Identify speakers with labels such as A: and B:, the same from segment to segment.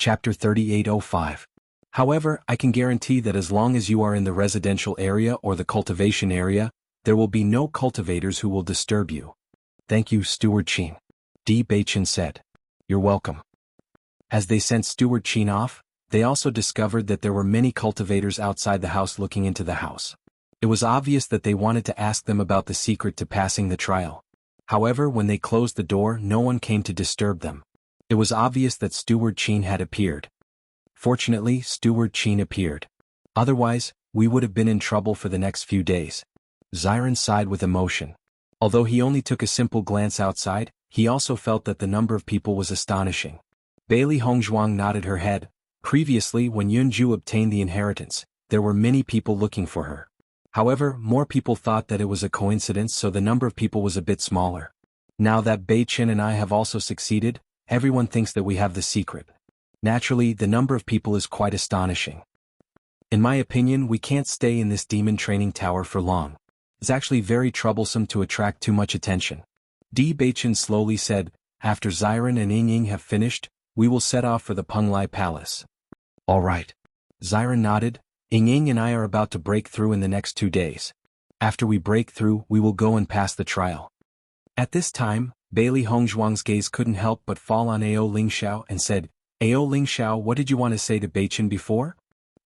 A: Chapter 3805. However, I can guarantee that as long as you are in the residential area or the cultivation area, there will be no cultivators who will disturb you. Thank you, Steward Qin. Di Beichen said. You're welcome. As they sent Steward Qin off, they also discovered that there were many cultivators outside the house looking into the house. It was obvious that they wanted to ask them about the secret to passing the trial. However, when they closed the door, no one came to disturb them. It was obvious that Steward Qin had appeared. Fortunately, Steward Qin appeared. Otherwise, we would have been in trouble for the next few days. Xiren sighed with emotion. Although he only took a simple glance outside, he also felt that the number of people was astonishing. Bailey Hongzhuang nodded her head. Previously, when Yunju obtained the inheritance, there were many people looking for her. However, more people thought that it was a coincidence, so the number of people was a bit smaller. Now that Beichen and I have also succeeded, everyone thinks that we have the secret. Naturally, the number of people is quite astonishing. In my opinion, we can't stay in this demon training tower for long. It's actually very troublesome to attract too much attention. Di Beichen slowly said, after Xiren and Ying have finished, we will set off for the Penglai Palace. All right. Xiren nodded. Ying and I are about to break through in the next 2 days. After we break through, we will go and pass the trial. At this time, Bailey Hongzhuang's gaze couldn't help but fall on Ao Lingxiao and said, Ao Lingxiao, what did you want to say to Beichen before?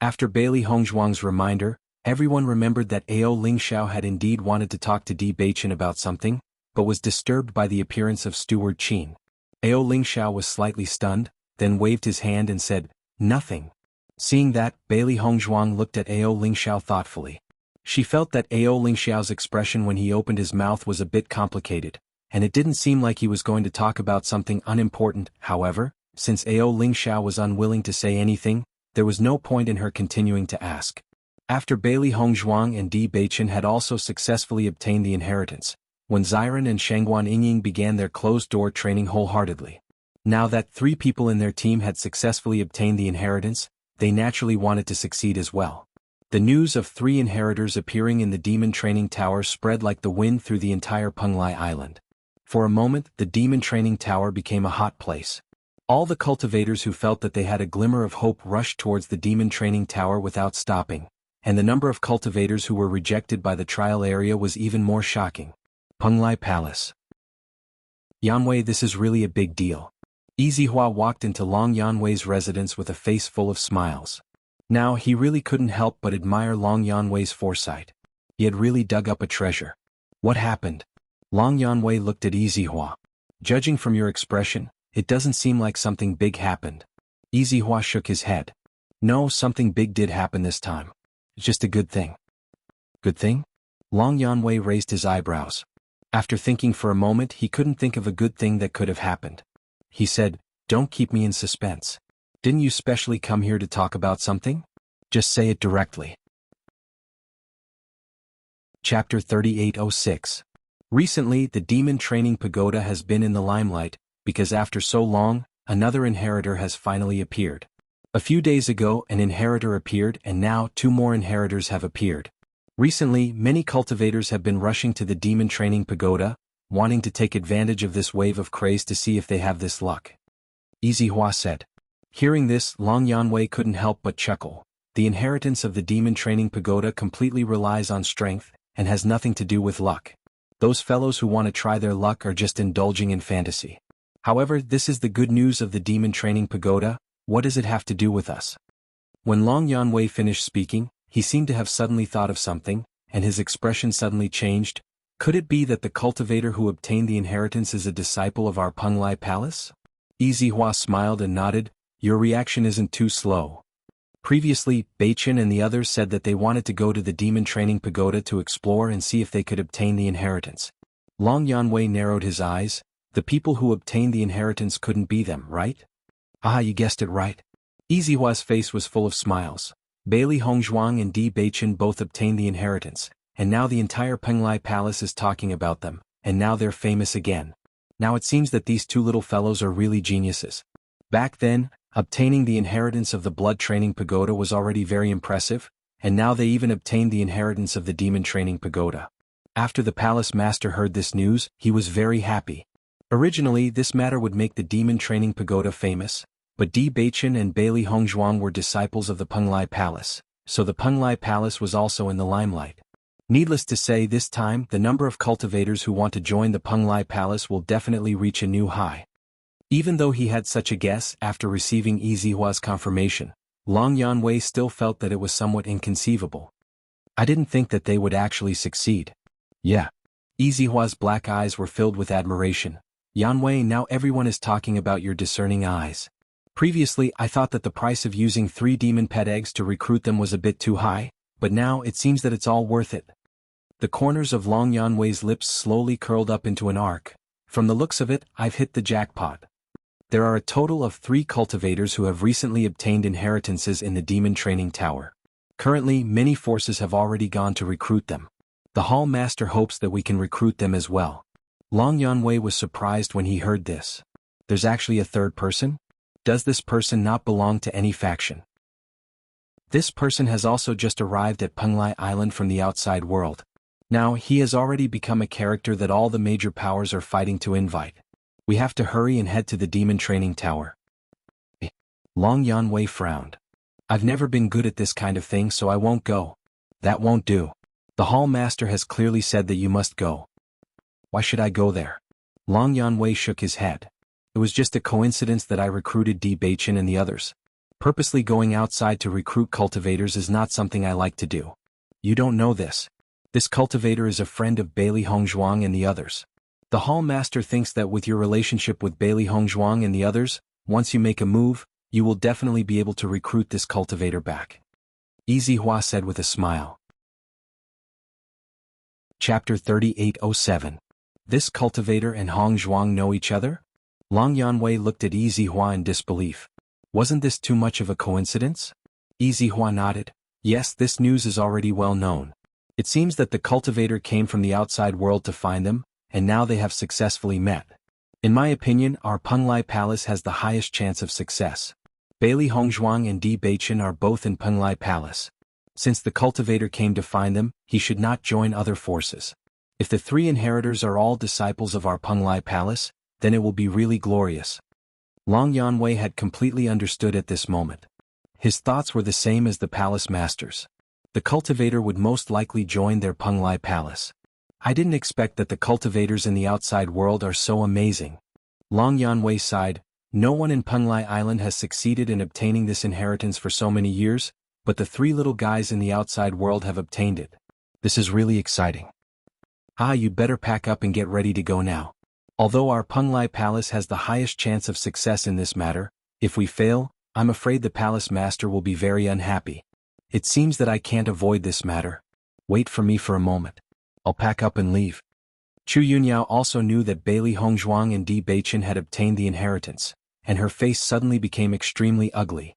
A: After Bailey Hongzhuang's reminder, everyone remembered that Ao Lingxiao had indeed wanted to talk to Di Beichen about something, but was disturbed by the appearance of Steward Qin. Ao Lingxiao was slightly stunned, then waved his hand and said, nothing. Seeing that, Bailey Hongzhuang looked at Ao Lingxiao thoughtfully. She felt that Ao Lingxiao's expression when he opened his mouth was a bit complicated, and it didn't seem like he was going to talk about something unimportant. However, since Ao Lingxiao was unwilling to say anything, there was no point in her continuing to ask. After Bailey Hongzhuang and Di Beichen had also successfully obtained the inheritance, when Xiren and Shangguan Yingying began their closed-door training wholeheartedly. Now that 3 people in their team had successfully obtained the inheritance, they naturally wanted to succeed as well. The news of 3 inheritors appearing in the demon training tower spread like the wind through the entire Penglai Island. For a moment, the demon training tower became a hot place. All the cultivators who felt that they had a glimmer of hope rushed towards the demon training tower without stopping, and the number of cultivators who were rejected by the trial area was even more shocking. Penglai Palace. Yanwei, this is really a big deal. Yizihua walked into Long Yanwei's residence with a face full of smiles. Now he really couldn't help but admire Long Yanwei's foresight. He had really dug up a treasure. What happened? Long Yanwei looked at Yizihua. Judging from your expression, it doesn't seem like something big happened. Yizihua shook his head. No, something big did happen this time. It's just a good thing. Good thing? Long Yanwei raised his eyebrows. After thinking for a moment, he couldn't think of a good thing that could have happened. He said, don't keep me in suspense. Didn't you specially come here to talk about something? Just say it directly. Chapter 3806. Recently, the Demon Training Pagoda has been in the limelight, because after so long, another inheritor has finally appeared. A few days ago, an inheritor appeared, and now 2 more inheritors have appeared. Recently, many cultivators have been rushing to the Demon Training Pagoda, wanting to take advantage of this wave of craze to see if they have this luck. Yizihua said. Hearing this, Long Yanwei couldn't help but chuckle. The inheritance of the Demon Training Pagoda completely relies on strength, and has nothing to do with luck. Those fellows who want to try their luck are just indulging in fantasy. However, this is the good news of the Demon Training Pagoda. What does it have to do with us? When Long Yanwei finished speaking, he seemed to have suddenly thought of something, and his expression suddenly changed. Could it be that the cultivator who obtained the inheritance is a disciple of our Penglai Palace? Yizihua smiled and nodded. Your reaction isn't too slow. Previously, Beichen and the others said that they wanted to go to the Demon Training Pagoda to explore and see if they could obtain the inheritance. Long Yanwei narrowed his eyes. The people who obtained the inheritance couldn't be them, right? Ah, you guessed it right. Yizihua's face was full of smiles. Bailey Hongzhuang and Di Beichen both obtained the inheritance, and now the entire Penglai Palace is talking about them, and now they're famous again. Now it seems that these 2 little fellows are really geniuses. Back then, obtaining the inheritance of the Blood Training Pagoda was already very impressive, and now they even obtained the inheritance of the Demon Training Pagoda. After the palace master heard this news, he was very happy. Originally, this matter would make the Demon Training Pagoda famous, But Di Baichen and Bailey Hongzhuang were disciples of the Penglai Palace, so the Penglai Palace was also in the limelight. Needless to say, this time, the number of cultivators who want to join the Penglai Palace will definitely reach a new high. Even though he had such a guess after receiving Yi Zihua's confirmation, Long Yanwei still felt that it was somewhat inconceivable. I didn't think that they would actually succeed. Yeah. Yi Zihua's black eyes were filled with admiration. Yanwei, now everyone is talking about your discerning eyes. Previously, I thought that the price of using 3 demon pet eggs to recruit them was a bit too high, but now it seems that it's all worth it. The corners of Long Yanwei's lips slowly curled up into an arc. From the looks of it, I've hit the jackpot. There are a total of 3 cultivators who have recently obtained inheritances in the Demon Training Tower. Currently, many forces have already gone to recruit them. The Hall Master hopes that we can recruit them as well. Long Yanwei was surprised when he heard this. There's actually a third person? Does this person not belong to any faction? This person has also just arrived at Penglai Island from the outside world. Now, he has already become a character that all the major powers are fighting to invite. We have to hurry and head to the Demon Training Tower. Long Yanwei frowned. I've never been good at this kind of thing, so I won't go. That won't do. The Hall Master has clearly said that you must go. Why should I go there? Long Yanwei shook his head. It was just a coincidence that I recruited Di Baichen and the others. Purposely going outside to recruit cultivators is not something I like to do. You don't know this. This cultivator is a friend of Bailey Hongzhuang and the others. The Hall Master thinks that with your relationship with Bailey Hongzhuang and the others, once you make a move, you will definitely be able to recruit this cultivator back. Yi Zihua said with a smile. Chapter 3807. This cultivator and Hongzhuang know each other? Long Yanwei looked at Yi Zihua in disbelief. Wasn't this too much of a coincidence? Yi Zihua nodded. Yes, this news is already well known. It seems that the cultivator came from the outside world to find them, and now they have successfully met. In my opinion, our Penglai Palace has the highest chance of success. Bailey Hongzhuang and Di Baichen are both in Penglai Palace. Since the cultivator came to find them, he should not join other forces. If the 3 inheritors are all disciples of our Penglai Palace, then it will be really glorious. Long Yanwei had completely understood at this moment. His thoughts were the same as the palace masters. The cultivator would most likely join their Penglai Palace. I didn't expect that the cultivators in the outside world are so amazing. Long Yanwei sighed. No one in Penglai Island has succeeded in obtaining this inheritance for so many years, but the 3 little guys in the outside world have obtained it. This is really exciting. You'd better pack up and get ready to go now. Although our Penglai Palace has the highest chance of success in this matter, if we fail, I'm afraid the palace master will be very unhappy. It seems that I can't avoid this matter. Wait for me for a moment. I'll pack up and leave. Chu Yunyao also knew that Bailey Hongzhuang and Di Baichen had obtained the inheritance, and her face suddenly became extremely ugly.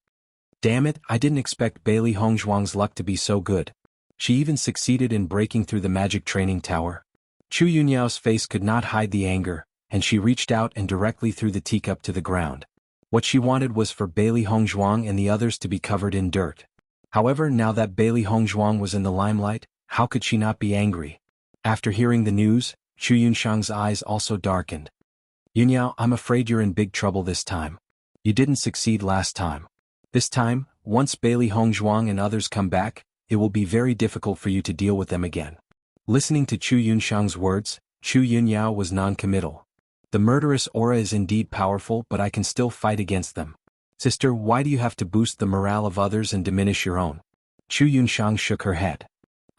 A: Damn it, I didn't expect Bailey Hongzhuang's luck to be so good. She even succeeded in breaking through the magic training tower. Chu Yunyao's face could not hide the anger, and she reached out and directly threw the teacup to the ground. What she wanted was for Bailey Hongzhuang and the others to be covered in dirt. However, now that Bailey Hongzhuang was in the limelight, how could she not be angry? After hearing the news, Chu Yunshang's eyes also darkened. Yunyao, I'm afraid you're in big trouble this time. You didn't succeed last time. This time, once Bailey Hongzhuang and others come back, it will be very difficult for you to deal with them again. Listening to Chu Yunshang's words, Chu Yunyao was non-committal. The murderous aura is indeed powerful, but I can still fight against them. Sister, why do you have to boost the morale of others and diminish your own? Chu Yunshang shook her head.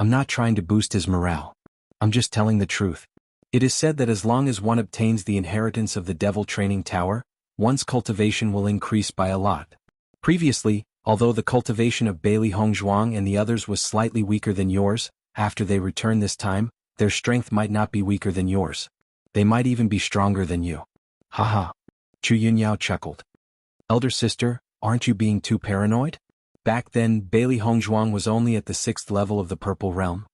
A: I'm not trying to boost his morale. I'm just telling the truth. It is said that as long as one obtains the inheritance of the Devil Training Tower, one's cultivation will increase by a lot. Previously, although the cultivation of Bailey Hongzhuang and the others was slightly weaker than yours, after they return this time, their strength might not be weaker than yours. They might even be stronger than you. Haha. Chu Yunyao chuckled. Elder sister, aren't you being too paranoid? Back then, Bailey Hongzhuang was only at the 6th level of the Purple Realm.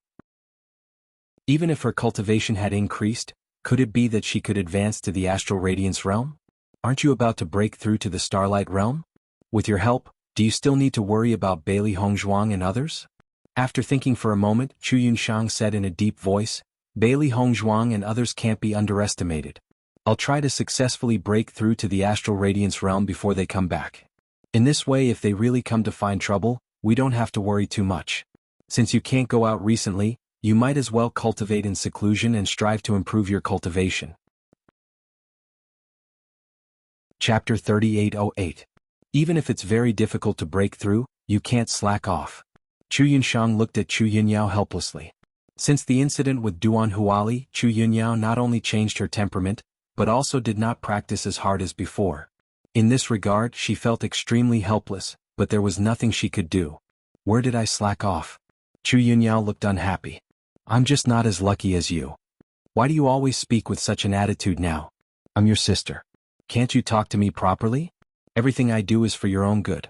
A: Even if her cultivation had increased, could it be that she could advance to the Astral Radiance Realm? Aren't you about to break through to the Starlight Realm? With your help, do you still need to worry about Bailey Hongzhuang and others? After thinking for a moment, Chu Yunshang said in a deep voice, Bailey Hongzhuang and others can't be underestimated. I'll try to successfully break through to the astral radiance realm before they come back. In this way, if they really come to find trouble, we don't have to worry too much. Since you can't go out recently, you might as well cultivate in seclusion and strive to improve your cultivation. Chapter 3808. Even if it's very difficult to break through, you can't slack off. Chu Yunxiang looked at Chu Yunyao helplessly. Since the incident with Duan Huali, Chu Yunyao not only changed her temperament, but also did not practice as hard as before. In this regard, she felt extremely helpless, but there was nothing she could do. Where did I slack off? Chu Yunyao looked unhappy. I'm just not as lucky as you. Why do you always speak with such an attitude now? I'm your sister. Can't you talk to me properly? Everything I do is for your own good.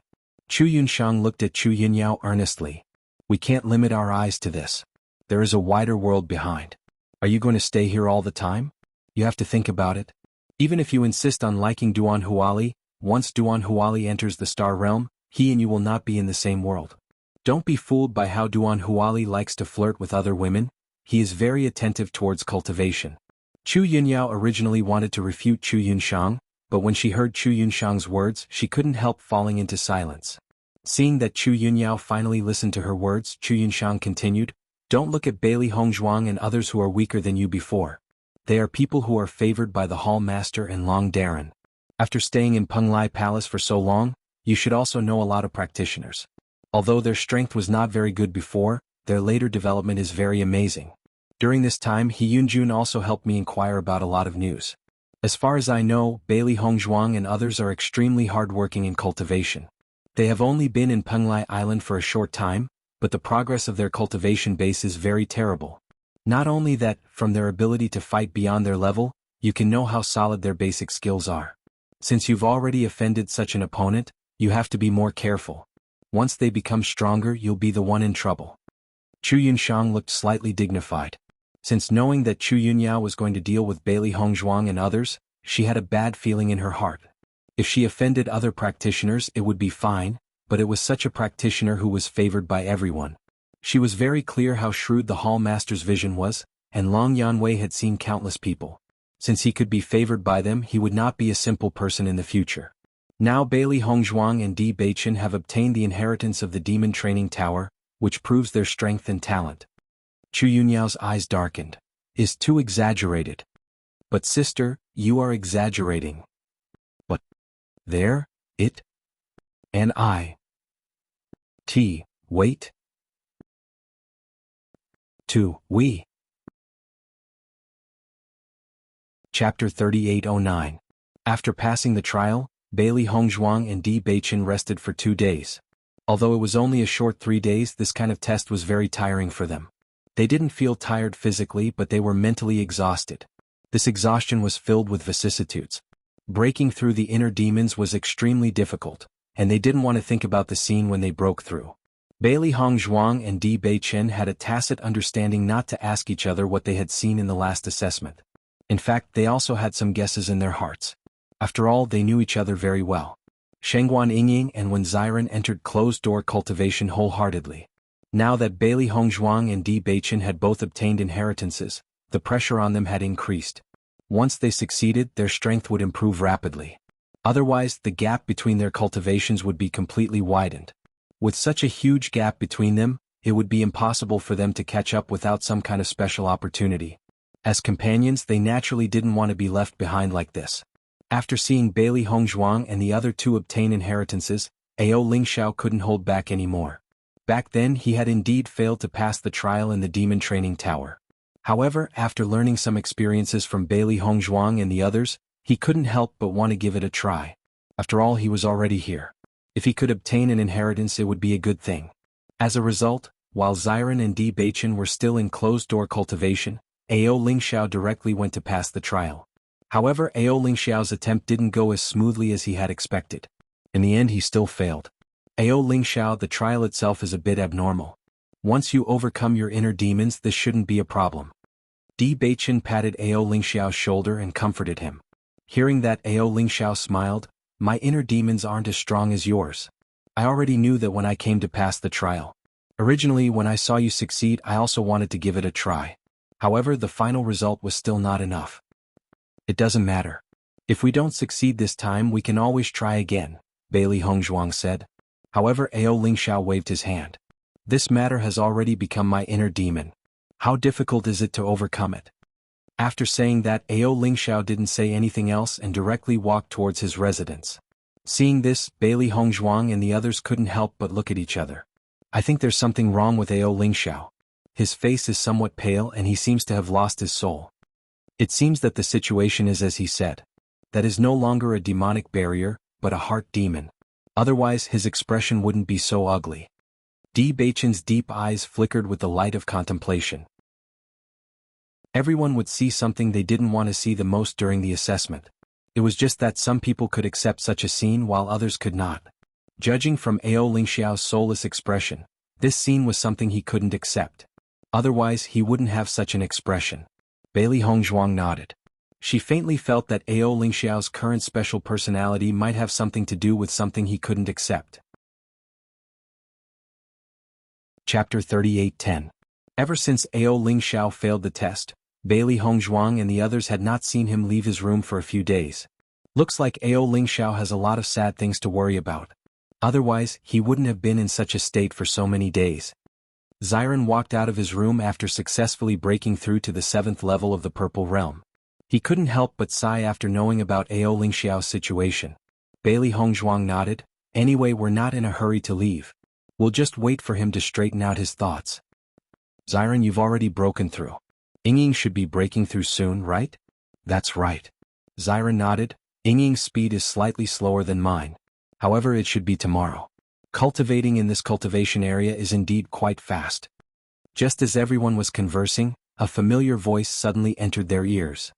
A: Chu Yunxiang looked at Chu Yunyao earnestly. We can't limit our eyes to this. There is a wider world behind. Are you going to stay here all the time? You have to think about it. Even if you insist on liking Duan Huali, once Duan Huali enters the star realm, he and you will not be in the same world. Don't be fooled by how Duan Huali likes to flirt with other women. He is very attentive towards cultivation. Chu Yunyao originally wanted to refute Chu Yunxiang, but when she heard Chu Yunxiang's words, she couldn't help falling into silence. Seeing that Chu Yunyao finally listened to her words, Chu Yunxiang continued, Don't look at Bailey Hongzhuang and others who are weaker than you before. They are people who are favored by the Hall Master and Long Darren. After staying in Penglai Palace for so long, you should also know a lot of practitioners. Although their strength was not very good before, their later development is very amazing. During this time, He Yunjun also helped me inquire about a lot of news. As far as I know, Bailey Hongzhuang and others are extremely hardworking in cultivation. They have only been in Penglai Island for a short time, but the progress of their cultivation base is very terrible. Not only that, from their ability to fight beyond their level, you can know how solid their basic skills are. Since you've already offended such an opponent, you have to be more careful. Once they become stronger, you'll be the one in trouble. Chu Yunxiang looked slightly dignified. Since knowing that Chu Yunyao was going to deal with Bailey Hongzhuang and others, she had a bad feeling in her heart. If she offended other practitioners, it would be fine, but it was such a practitioner who was favored by everyone. She was very clear how shrewd the Hall Master's vision was, and Long Yanwei had seen countless people. Since he could be favored by them, he would not be a simple person in the future. Now Bailey Hongzhuang and Di Beichen have obtained the inheritance of the Demon Training Tower, which proves their strength and talent. Chu Yunyao's eyes darkened. Is too exaggerated. But sister, you are exaggerating. But there, it, and I. Wait. We. Chapter 3809. After passing the trial, Bailey Hongzhuang and Di Beichen rested for 2 days. Although it was only a short 3 days, this kind of test was very tiring for them. They didn't feel tired physically, but they were mentally exhausted. This exhaustion was filled with vicissitudes. Breaking through the inner demons was extremely difficult, and they didn't want to think about the scene when they broke through. Bailey Hongzhuang and Di Beichen had a tacit understanding not to ask each other what they had seen in the last assessment. In fact, they also had some guesses in their hearts. After all, they knew each other very well. Shengguan Yingying and Wen Ziren entered closed-door cultivation wholeheartedly. Now that Bailey Hongzhuang and Di Beichen had both obtained inheritances, the pressure on them had increased. Once they succeeded, their strength would improve rapidly. Otherwise, the gap between their cultivations would be completely widened. With such a huge gap between them, it would be impossible for them to catch up without some kind of special opportunity. As companions, they naturally didn't want to be left behind like this. After seeing Bailey Hongzhuang and the other two obtain inheritances, Ao Lingxiao couldn't hold back anymore. Back then, he had indeed failed to pass the trial in the Demon Training Tower. However, after learning some experiences from Bailey Hongzhuang and the others, he couldn't help but want to give it a try. After all, he was already here. If he could obtain an inheritance, it would be a good thing. As a result, while Ziren and Di Beichen were still in closed-door cultivation, Ao Lingxiao directly went to pass the trial. However, Ao Lingxiao's attempt didn't go as smoothly as he had expected. In the end, he still failed. Ao Lingxiao, the trial itself is a bit abnormal. Once you overcome your inner demons, this shouldn't be a problem. Di Beichen patted Ao Lingxiao's shoulder and comforted him. Hearing that, Ao Lingxiao smiled. My inner demons aren't as strong as yours. I already knew that when I came to pass the trial. Originally, when I saw you succeed, I also wanted to give it a try. However, the final result was still not enough. It doesn't matter. If we don't succeed this time we can always try again, Bailey Hongzhuang said. However, Ao Lingxiao waved his hand. This matter has already become my inner demon. How difficult is it to overcome it? After saying that, Ao Lingxiao didn't say anything else and directly walked towards his residence. Seeing this, Bailey Hongzhuang and the others couldn't help but look at each other. I think there's something wrong with Ao Lingxiao. His face is somewhat pale and he seems to have lost his soul. It seems that the situation is as he said. That is no longer a demonic barrier, but a heart demon. Otherwise his expression wouldn't be so ugly. Di Beichen's deep eyes flickered with the light of contemplation. Everyone would see something they didn't want to see the most during the assessment. It was just that some people could accept such a scene while others could not. Judging from Ao Lingxiao's soulless expression, this scene was something he couldn't accept. Otherwise he wouldn't have such an expression. Bailey Hongzhuang nodded. She faintly felt that Ao Lingxiao's current special personality might have something to do with something he couldn't accept. Chapter 38:10. Ever since Ao Lingxiao failed the test, Bailey Hongzhuang and the others had not seen him leave his room for a few days. Looks like Ao Lingxiao has a lot of sad things to worry about. Otherwise, he wouldn't have been in such a state for so many days. Ziren walked out of his room after successfully breaking through to the 7th level of the Purple Realm. He couldn't help but sigh after knowing about Ao Lingxiao's situation. Bailey Hongzhuang nodded. Anyway, we're not in a hurry to leave. We'll just wait for him to straighten out his thoughts. Ziren, you've already broken through. Yingying should be breaking through soon, right? That's right. Ziren nodded. Yingying's speed is slightly slower than mine. However, it should be tomorrow. Cultivating in this cultivation area is indeed quite fast. Just as everyone was conversing, a familiar voice suddenly entered their ears.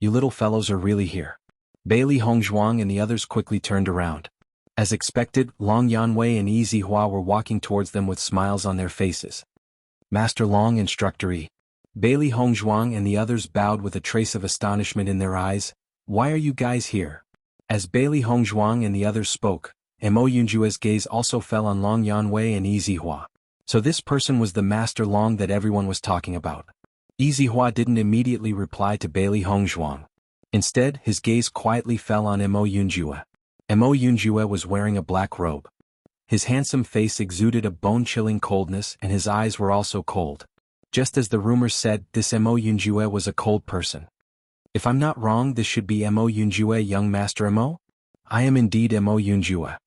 A: You little fellows are really here. Bailey Hongzhuang and the others quickly turned around. As expected, Long Yanwei and Yi Zihua were walking towards them with smiles on their faces. Master Long, Instructor Yi. Bailey Hongzhuang and the others bowed with a trace of astonishment in their eyes. Why are you guys here? As Bailey Hongzhuang and the others spoke, Mo Yunjue's gaze also fell on Long Yanwei and Yi Zihua. So this person was the Master Long that everyone was talking about. Yi Zihua didn't immediately reply to Bailey Hongzhuang. Instead, his gaze quietly fell on Mo Yunjue. Mo Yunjue was wearing a black robe. His handsome face exuded a bone-chilling coldness and his eyes were also cold. Just as the rumors said, this Mo Yunjue was a cold person. If I'm not wrong, this should be Mo Yunjue, young Master Mo? I am indeed Mo Yunjue.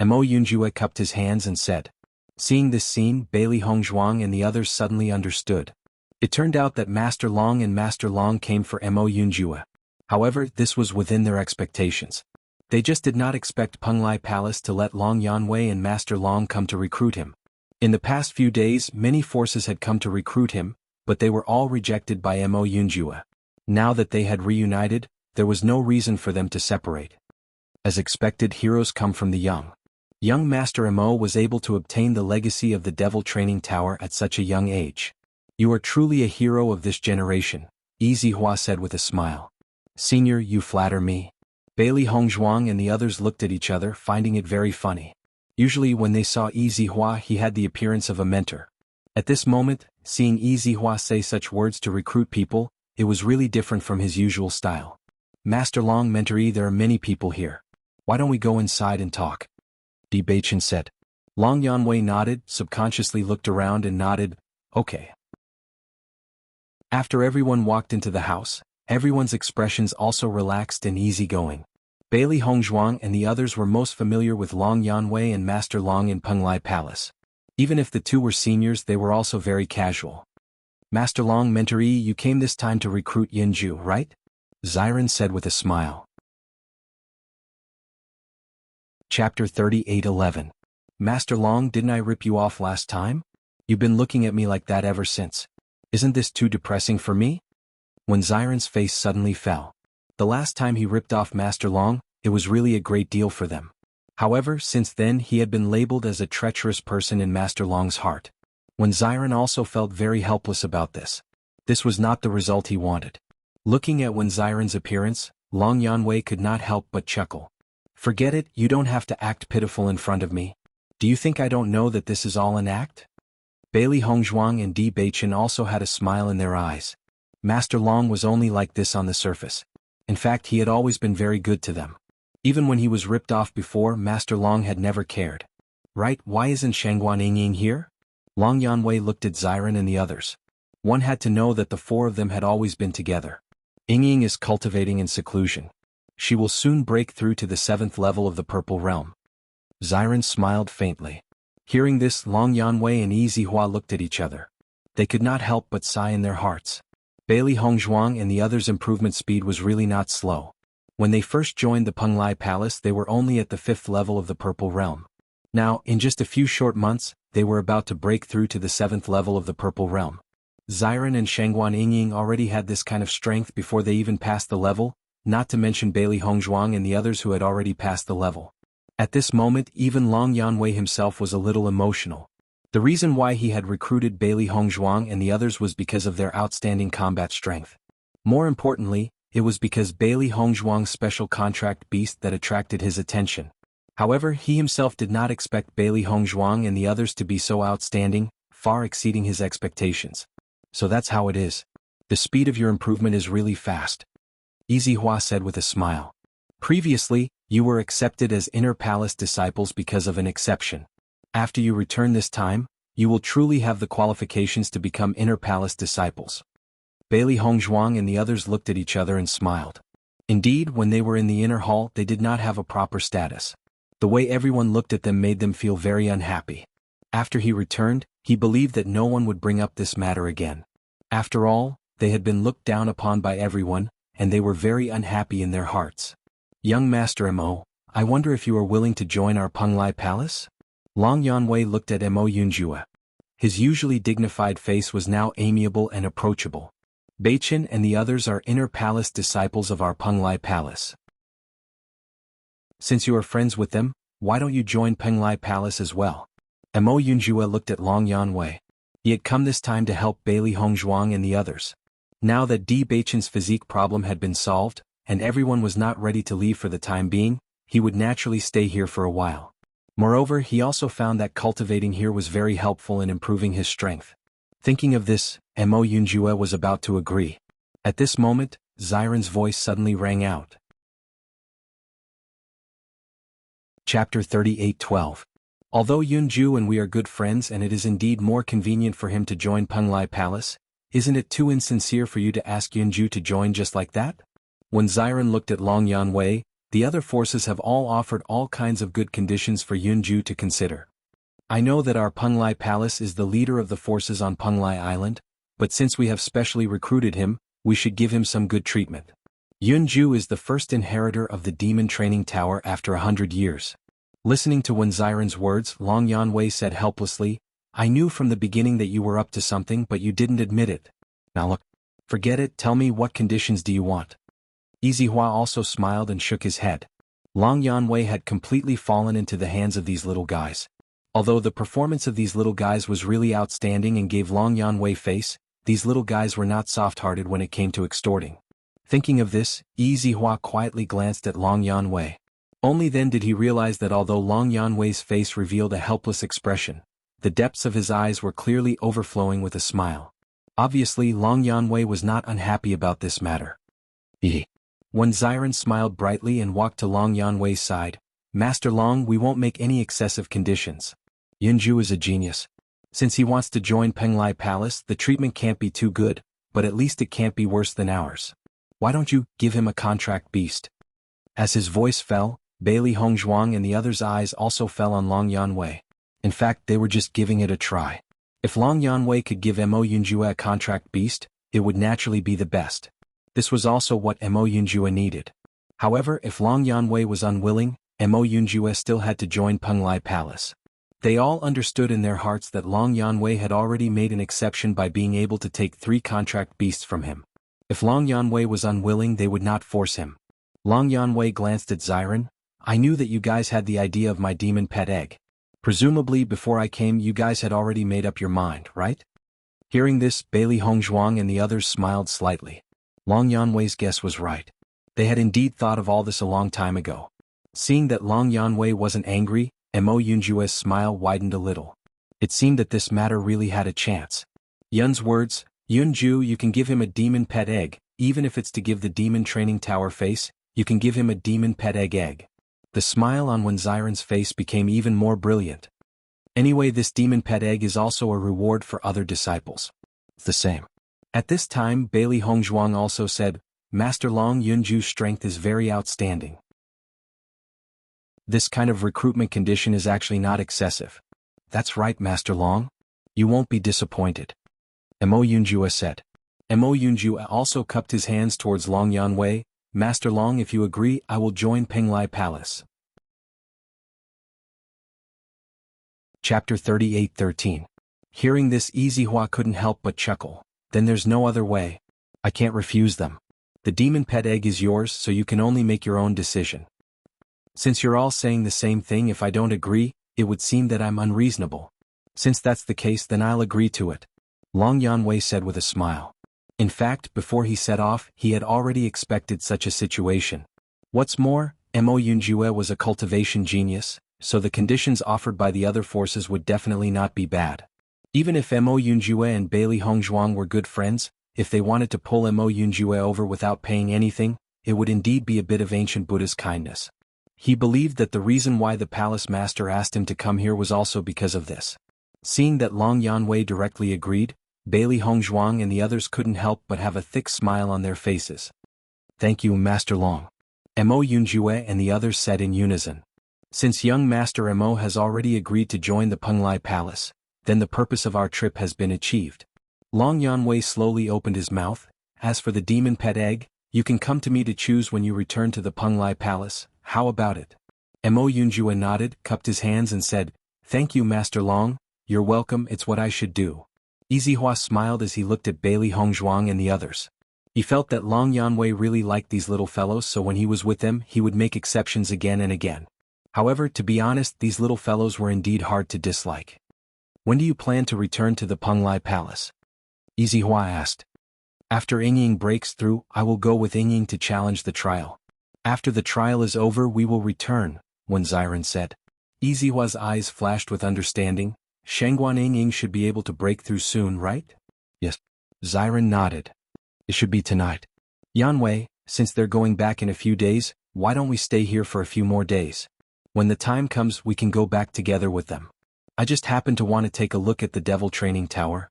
A: Mo Yunjue cupped his hands and said. Seeing this scene, Bailey Hongzhuang and the others suddenly understood. It turned out that Master Long and Master Long came for Mo Yunjue. However, this was within their expectations. They just did not expect Penglai Palace to let Long Yanwei and Master Long come to recruit him. In the past few days, many forces had come to recruit him, but they were all rejected by Mo Yunjue. Now that they had reunited, there was no reason for them to separate. As expected, heroes come from the young. Young Master Mo was able to obtain the legacy of the Devil Training Tower at such a young age. You are truly a hero of this generation, Yi Zihua said with a smile. Senior, you flatter me. Bailey Hongzhuang and the others looked at each other, finding it very funny. Usually when they saw Yi Zihua, he had the appearance of a mentor. At this moment, seeing Yi Zihua say such words to recruit people, it was really different from his usual style. Master Long, Mentor Yi, there are many people here. Why don't we go inside and talk? Di Beichen said. Long Yanwei nodded, subconsciously looked around and nodded, okay. After everyone walked into the house, everyone's expressions also relaxed and easygoing. Bailey Hongzhuang and the others were most familiar with Long Yanwei and Master Long in Penglai Palace. Even if the two were seniors, they were also very casual. Master Long, Mentor Yi, you came this time to recruit Yinju, right? Ziren said with a smile. Chapter 38:11. Master Long, didn't I rip you off last time? You've been looking at me like that ever since. Isn't this too depressing for me? When Ziren's face suddenly fell. The last time he ripped off Master Long, it was really a great deal for them. However, since then he had been labeled as a treacherous person in Master Long's heart. When Ziren also felt very helpless about this. This was not the result he wanted. Looking at when Ziren's appearance, Long Yanwei could not help but chuckle. Forget it, you don't have to act pitiful in front of me. Do you think I don't know that this is all an act? Bailey Hongzhuang and Di Beichen also had a smile in their eyes. Master Long was only like this on the surface. In fact, he had always been very good to them. Even when he was ripped off before, Master Long had never cared. Right, why isn't Shangguan Yingying here? Long Yanwei looked at Xiren and the others. One had to know that the four of them had always been together. Yingying is cultivating in seclusion. She will soon break through to the 7th level of the Purple Realm. Xiren smiled faintly. Hearing this, Long Yanwei and Yi Zihua looked at each other. They could not help but sigh in their hearts. Bailey Hongzhuang and the others' improvement speed was really not slow. When they first joined the Penglai Palace, they were only at the 5th level of the Purple Realm. Now, in just a few short months, they were about to break through to the 7th level of the Purple Realm. Xiren and Shangguan Yingying already had this kind of strength before they even passed the level, not to mention Bailey Hongzhuang and the others who had already passed the level. At this moment, even Long Yanwei himself was a little emotional. The reason why he had recruited Bailey Hongzhuang and the others was because of their outstanding combat strength. More importantly, it was because Bailey Hongzhuang's special contract beast that attracted his attention. However, he himself did not expect Bailey Hongzhuang and the others to be so outstanding, far exceeding his expectations. So that's how it is. The speed of your improvement is really fast. Yi Zihua said with a smile. Previously, you were accepted as Inner Palace disciples because of an exception. After you return this time, you will truly have the qualifications to become Inner Palace disciples. Bailey Hongzhuang and the others looked at each other and smiled. Indeed, when they were in the inner hall, they did not have a proper status. The way everyone looked at them made them feel very unhappy. After he returned, he believed that no one would bring up this matter again. After all, they had been looked down upon by everyone, and they were very unhappy in their hearts. Young Master Mo, I wonder if you are willing to join our Penglai Palace? Long Yanwei looked at Mo Yunjue. His usually dignified face was now amiable and approachable. Beichen and the others are Inner Palace disciples of our Penglai Palace. Since you are friends with them, why don't you join Penglai Palace as well? Mo Yunjue looked at Long Yanwei. He had come this time to help Bailey Hongzhuang and the others. Now that Di Beichen's physique problem had been solved, and everyone was not ready to leave for the time being, he would naturally stay here for a while. Moreover, he also found that cultivating here was very helpful in improving his strength. Thinking of this, Mo Yunjue was about to agree. At this moment, Xiren's voice suddenly rang out. Chapter 38:12. Although Yunju and we are good friends and it is indeed more convenient for him to join Penglai Palace, isn't it too insincere for you to ask Yunju to join just like that? When Xiren looked at Long Yanwei, the other forces have all offered all kinds of good conditions for Yunju to consider. I know that our Penglai Palace is the leader of the forces on Penglai Island, but since we have specially recruited him, we should give him some good treatment. Yunju is the first inheritor of the Demon Training Tower after 100 years. Listening to Wen Xiren's words, Long Yanwei said helplessly, I knew from the beginning that you were up to something but you didn't admit it. Now look, forget it, tell me what conditions do you want? Yi Zihua also smiled and shook his head. Long Yanwei had completely fallen into the hands of these little guys. Although the performance of these little guys was really outstanding and gave Long Yanwei face, these little guys were not soft-hearted when it came to extorting. Thinking of this, Yi Zihua quietly glanced at Long Yanwei. Only then did he realize that although Long Yanwei's face revealed a helpless expression, the depths of his eyes were clearly overflowing with a smile. Obviously, Long Yanwei was not unhappy about this matter. When Xiren smiled brightly and walked to Long Yanwei's side, Master Long, we won't make any excessive conditions. Yunju is a genius. Since he wants to join Penglai Palace, the treatment can't be too good, but at least it can't be worse than ours. Why don't you give him a contract beast? As his voice fell, Bailey Hongzhuang and the others' eyes also fell on Long Yanwei. In fact, they were just giving it a try. If Long Yanwei could give Mo Yunjue a contract beast, it would naturally be the best. This was also what Mo Yunjue needed. However, if Long Yanwei was unwilling, Mo Yunjue still had to join Penglai Palace. They all understood in their hearts that Long Yanwei had already made an exception by being able to take 3 contract beasts from him. If Long Yanwei was unwilling, they would not force him. Long Yanwei glanced at Xiren. I knew that you guys had the idea of my demon pet egg. Presumably before I came you guys had already made up your mind, right? Hearing this, Bailey Hongzhuang and the others smiled slightly. Long Yanwei's guess was right. They had indeed thought of all this a long time ago. Seeing that Long Yanwei wasn't angry, Mo Yunjue's smile widened a little. It seemed that this matter really had a chance. Yun's words, Yunju, you can give him a demon pet egg, even if it's to give the demon training tower face, you can give him a demon pet egg. The smile on Wenziren's face became even more brilliant. Anyway, this demon pet egg is also a reward for other disciples. The same. At this time, Bailey Hongzhuang also said, Master Long Yunju's strength is very outstanding. This kind of recruitment condition is actually not excessive. That's right, Master Long. You won't be disappointed. Mo Yunjue said. Mo Yunjue also cupped his hands towards Long Yanwei. Master Long, if you agree, I will join Penglai Palace. Chapter 38:13. Hearing this, Yizihua couldn't help but chuckle. Then there's no other way. I can't refuse them. The demon pet egg is yours, so you can only make your own decision. Since you're all saying the same thing, if I don't agree, it would seem that I'm unreasonable. Since that's the case, then I'll agree to it. Long Yanwei said with a smile. In fact, before he set off, he had already expected such a situation. What's more, Mo Yunjue was a cultivation genius, so the conditions offered by the other forces would definitely not be bad. Even if Mo Yunjue and Bailey Hongzhuang were good friends, if they wanted to pull Mo Yunjue over without paying anything, it would indeed be a bit of ancient Buddha's kindness. He believed that the reason why the palace master asked him to come here was also because of this. Seeing that Long Yanwei directly agreed, Bailey Hongzhuang and the others couldn't help but have a thick smile on their faces. Thank you, Master Long. Mo Yunjue and the others said in unison. Since young Master Mo has already agreed to join the Penglai Palace, then the purpose of our trip has been achieved. Long Yanwei slowly opened his mouth. As for the demon pet egg, you can come to me to choose when you return to the Penglai Palace. How about it? Mo Yunjue nodded, cupped his hands and said, Thank you, Master Long. You're welcome, it's what I should do. Yizihua smiled as he looked at Bailey Hongzhuang and the others. He felt that Long Yanwei really liked these little fellows, so when he was with them, he would make exceptions again and again. However, to be honest, these little fellows were indeed hard to dislike. When do you plan to return to the Penglai Palace? Yizihua asked. After Yingying breaks through, I will go with Yingying to challenge the trial. After the trial is over, we will return, Wenziren said. Yizihua's eyes flashed with understanding. Shengguan Yingying should be able to break through soon, right? Yes. Ziren nodded. It should be tonight. Yanwei, since they're going back in a few days, why don't we stay here for a few more days? When the time comes, we can go back together with them. I just happen to want to take a look at the Devil Training Tower.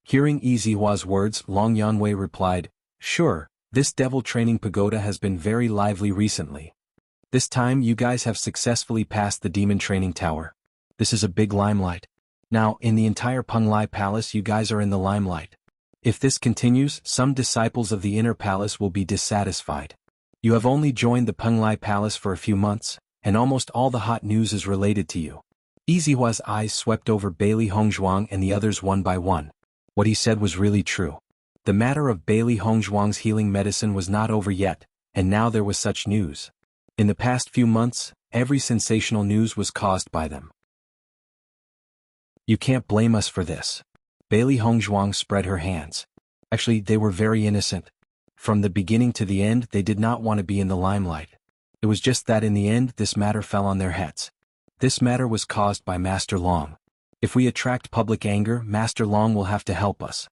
A: Hearing Yizihua's words, Long Yanwei replied, Sure, this Devil Training Pagoda has been very lively recently. This time you guys have successfully passed the Demon Training Tower. This is a big limelight. Now, in the entire Penglai Palace, you guys are in the limelight. If this continues, some disciples of the inner palace will be dissatisfied. You have only joined the Penglai Palace for a few months, and almost all the hot news is related to you. Yizihua's eyes swept over Bailey Hongzhuang and the others one by one. What he said was really true. The matter of Bailey Hongzhuang's healing medicine was not over yet, and now there was such news. In the past few months, every sensational news was caused by them. You can't blame us for this. Bailey Hongzhuang spread her hands. Actually, they were very innocent. From the beginning to the end, they did not want to be in the limelight. It was just that in the end, this matter fell on their heads. This matter was caused by Master Long. If we attract public anger, Master Long will have to help us.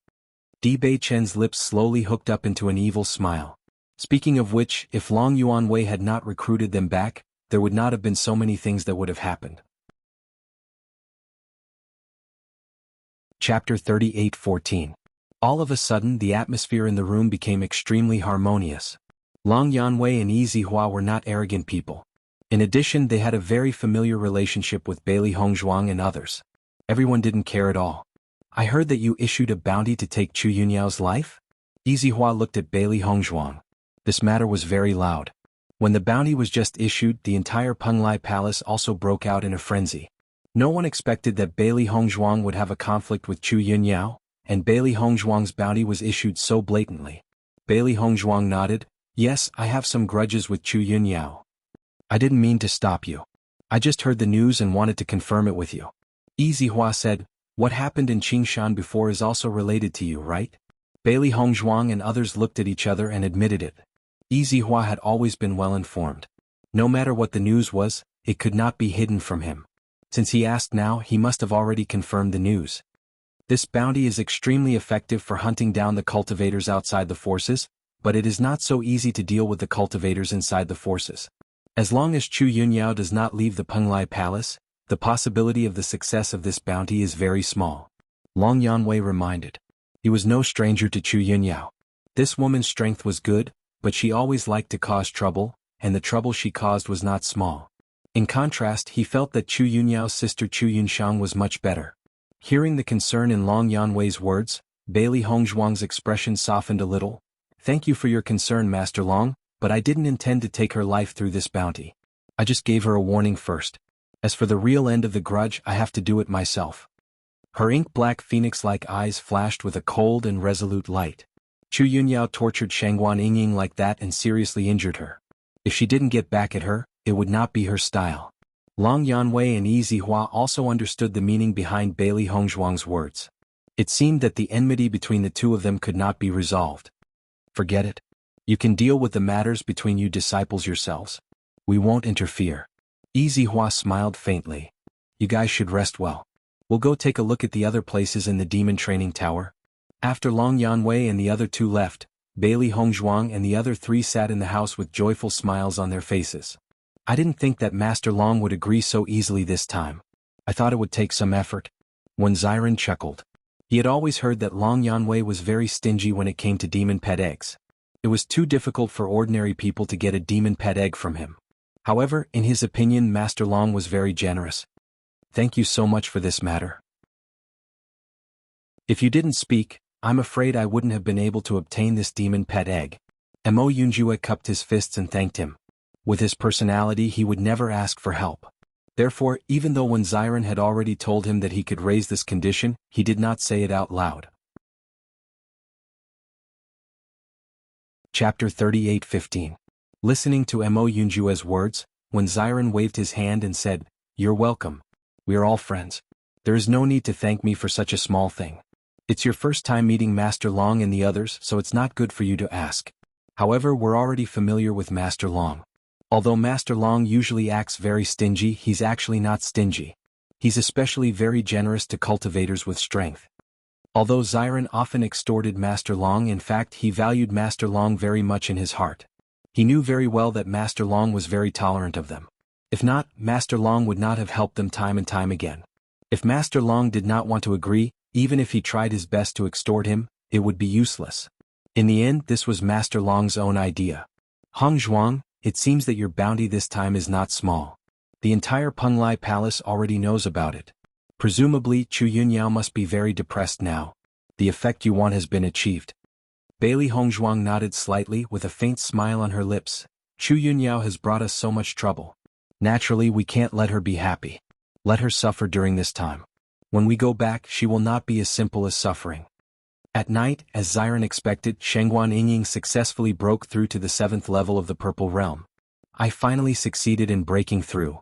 A: Di Beichen's lips slowly hooked up into an evil smile. Speaking of which, if Long Yuanwei had not recruited them back, there would not have been so many things that would have happened. Chapter 38:14. All of a sudden, the atmosphere in the room became extremely harmonious. Long Yanwei and Yizihua were not arrogant people. In addition, they had a very familiar relationship with Bailey Hongzhuang and others. Everyone didn't care at all. I heard that you issued a bounty to take Chu Yunyao's life? Yizihua looked at Bailey Hongzhuang. This matter was very loud. When the bounty was just issued, the entire Penglai Palace also broke out in a frenzy. No one expected that Bailey Hongzhuang would have a conflict with Chu Yunyao, and Bailey Hongzhuang's bounty was issued so blatantly. Bailey Hongzhuang nodded. Yes, I have some grudges with Chu Yunyao. I didn't mean to stop you. I just heard the news and wanted to confirm it with you. Yizihua said, what happened in Qingshan before is also related to you, right? Bailey Hongzhuang and others looked at each other and admitted it. Yizihua had always been well informed. No matter what the news was, it could not be hidden from him. Since he asked now, he must have already confirmed the news. This bounty is extremely effective for hunting down the cultivators outside the forces, but it is not so easy to deal with the cultivators inside the forces. As long as Chu Yunyao does not leave the Penglai Palace, the possibility of the success of this bounty is very small. Long Yanwei reminded. He was no stranger to Chu Yunyao. This woman's strength was good, but she always liked to cause trouble, and the trouble she caused was not small. In contrast, he felt that Chu Yunyao's sister Chu Yunxiang was much better. Hearing the concern in Long Yanwei's words, Bailey Hongzhuang's expression softened a little. "Thank you for your concern, Master Long, but I didn't intend to take her life through this bounty. I just gave her a warning first. As for the real end of the grudge, I have to do it myself." Her ink-black phoenix-like eyes flashed with a cold and resolute light. Chu Yunyao tortured Shangguan Yingying like that and seriously injured her. If she didn't get back at her, it would not be her style. Long Yanwei and Yi Zihua also understood the meaning behind Bailey Hongzhuang's words. It seemed that the enmity between the two of them could not be resolved. "Forget it. You can deal with the matters between you disciples yourselves. We won't interfere." Yi Zihua smiled faintly. "You guys should rest well. We'll go take a look at the other places in the demon training tower." After Long Yanwei and the other two left, Bailey Hongzhuang and the other three sat in the house with joyful smiles on their faces. "I didn't think that Master Long would agree so easily this time. I thought it would take some effort." When Xiren chuckled. He had always heard that Long Yanwei was very stingy when it came to demon pet eggs. It was too difficult for ordinary people to get a demon pet egg from him. However, in his opinion, Master Long was very generous. "Thank you so much for this matter. If you didn't speak, I'm afraid I wouldn't have been able to obtain this demon pet egg." Mo Yunjue cupped his fists and thanked him. With his personality, he would never ask for help. Therefore, even though when Xiren had already told him that he could raise this condition, he did not say it out loud. Chapter 38:15. Listening to Mo Yunjue's words, when Xiren waved his hand and said, "You're welcome. We are all friends. There is no need to thank me for such a small thing. It's your first time meeting Master Long and the others, so it's not good for you to ask. However, we're already familiar with Master Long. Although Master Long usually acts very stingy, he's actually not stingy. He's especially very generous to cultivators with strength." Although Xiren often extorted Master Long, in fact he valued Master Long very much in his heart. He knew very well that Master Long was very tolerant of them. If not, Master Long would not have helped them time and time again. If Master Long did not want to agree, even if he tried his best to extort him, it would be useless. In the end, this was Master Long's own idea. "Hongzhuang, it seems that your bounty this time is not small. The entire Penglai Palace already knows about it. Presumably, Chu Yunyao must be very depressed now. The effect you want has been achieved." Bailey Hongzhuang nodded slightly with a faint smile on her lips. "Chu Yunyao has brought us so much trouble. Naturally, we can't let her be happy. Let her suffer during this time. When we go back, she will not be as simple as suffering." At night, as Xiren expected, Shangguan Yingying successfully broke through to the 7th level of the Purple Realm. "I finally succeeded in breaking through."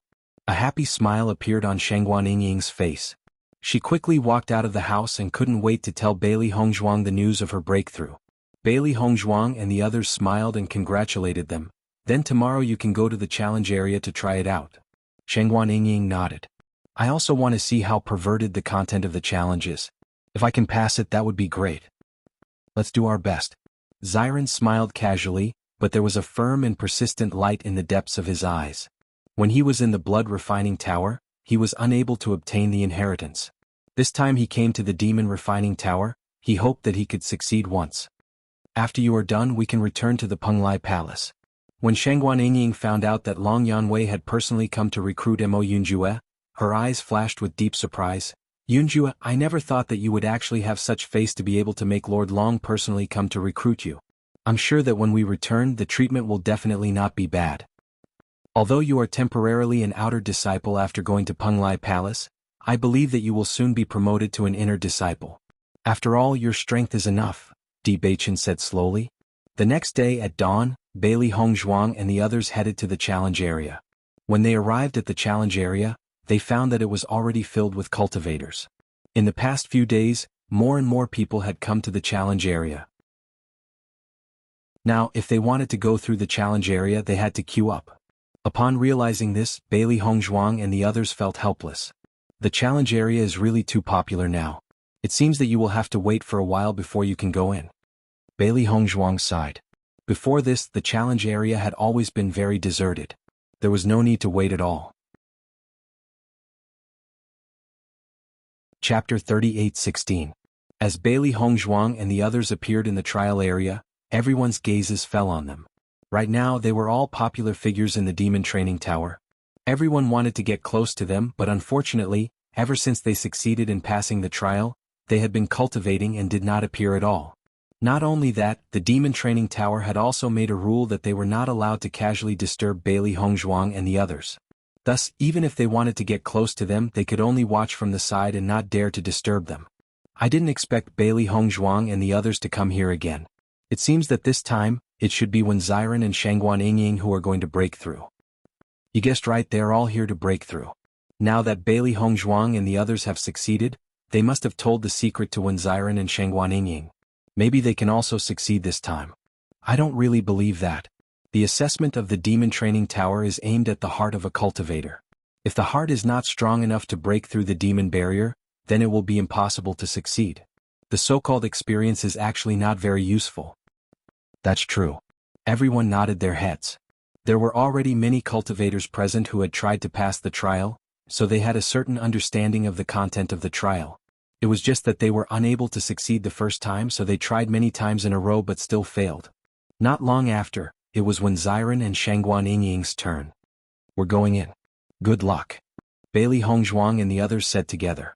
A: A happy smile appeared on Shangguan Yingying's face. She quickly walked out of the house and couldn't wait to tell Bailey Hongzhuang the news of her breakthrough. Bailey Hongzhuang and the others smiled and congratulated them. "Then tomorrow you can go to the challenge area to try it out." Shangguan Yingying nodded. "I also want to see how perverted the content of the challenge is. If I can pass it, that would be great. Let's do our best." Xiren smiled casually, but there was a firm and persistent light in the depths of his eyes. When he was in the blood refining tower, he was unable to obtain the inheritance. This time he came to the demon refining tower. He hoped that he could succeed once. "After you are done, we can return to the Penglai Palace." When Shangguan Yingying found out that Long Yanwei had personally come to recruit Mo Yunjue, her eyes flashed with deep surprise. "Yunjue, I never thought that you would actually have such face to be able to make Lord Long personally come to recruit you. I'm sure that when we return, the treatment will definitely not be bad. Although you are temporarily an outer disciple after going to Penglai Palace, I believe that you will soon be promoted to an inner disciple. After all, your strength is enough," Di Beichen said slowly. The next day at dawn, Bailey Hongzhuang and the others headed to the challenge area. When they arrived at the challenge area, they found that it was already filled with cultivators. In the past few days, more and more people had come to the challenge area. Now, if they wanted to go through the challenge area, they had to queue up. Upon realizing this, Bailey Hongzhuang and the others felt helpless. The challenge area is really too popular now. It seems that you will have to wait for a while before you can go in. Bailey Hongzhuang sighed. Before this, the challenge area had always been very deserted. There was no need to wait at all. Chapter 38:16. As Bailey Hongzhuang and the others appeared in the trial area, everyone's gazes fell on them. Right now they were all popular figures in the demon training tower. Everyone wanted to get close to them, but unfortunately, ever since they succeeded in passing the trial, they had been cultivating and did not appear at all. Not only that, the demon training tower had also made a rule that they were not allowed to casually disturb Bailey Hongzhuang and the others. Thus, even if they wanted to get close to them, they could only watch from the side and not dare to disturb them. I didn't expect Bailey Hongzhuang and the others to come here again. It seems that this time, it should be Wenziren and Shangguan Yingying who are going to break through. You guessed right, they are all here to break through. Now that Bailey Hongzhuang and the others have succeeded, they must have told the secret to Wenziren and Shangguan Yingying. Maybe they can also succeed this time. I don't really believe that. The assessment of the demon training tower is aimed at the heart of a cultivator. If the heart is not strong enough to break through the demon barrier, then it will be impossible to succeed. The so-called experience is actually not very useful. That's true. Everyone nodded their heads. There were already many cultivators present who had tried to pass the trial, so they had a certain understanding of the content of the trial. It was just that they were unable to succeed the first time, so they tried many times in a row but still failed. Not long after, it was Wenziren and Shangguan Yingying's turn. We're going in. Good luck. Bailey Hongzhuang and the others said together.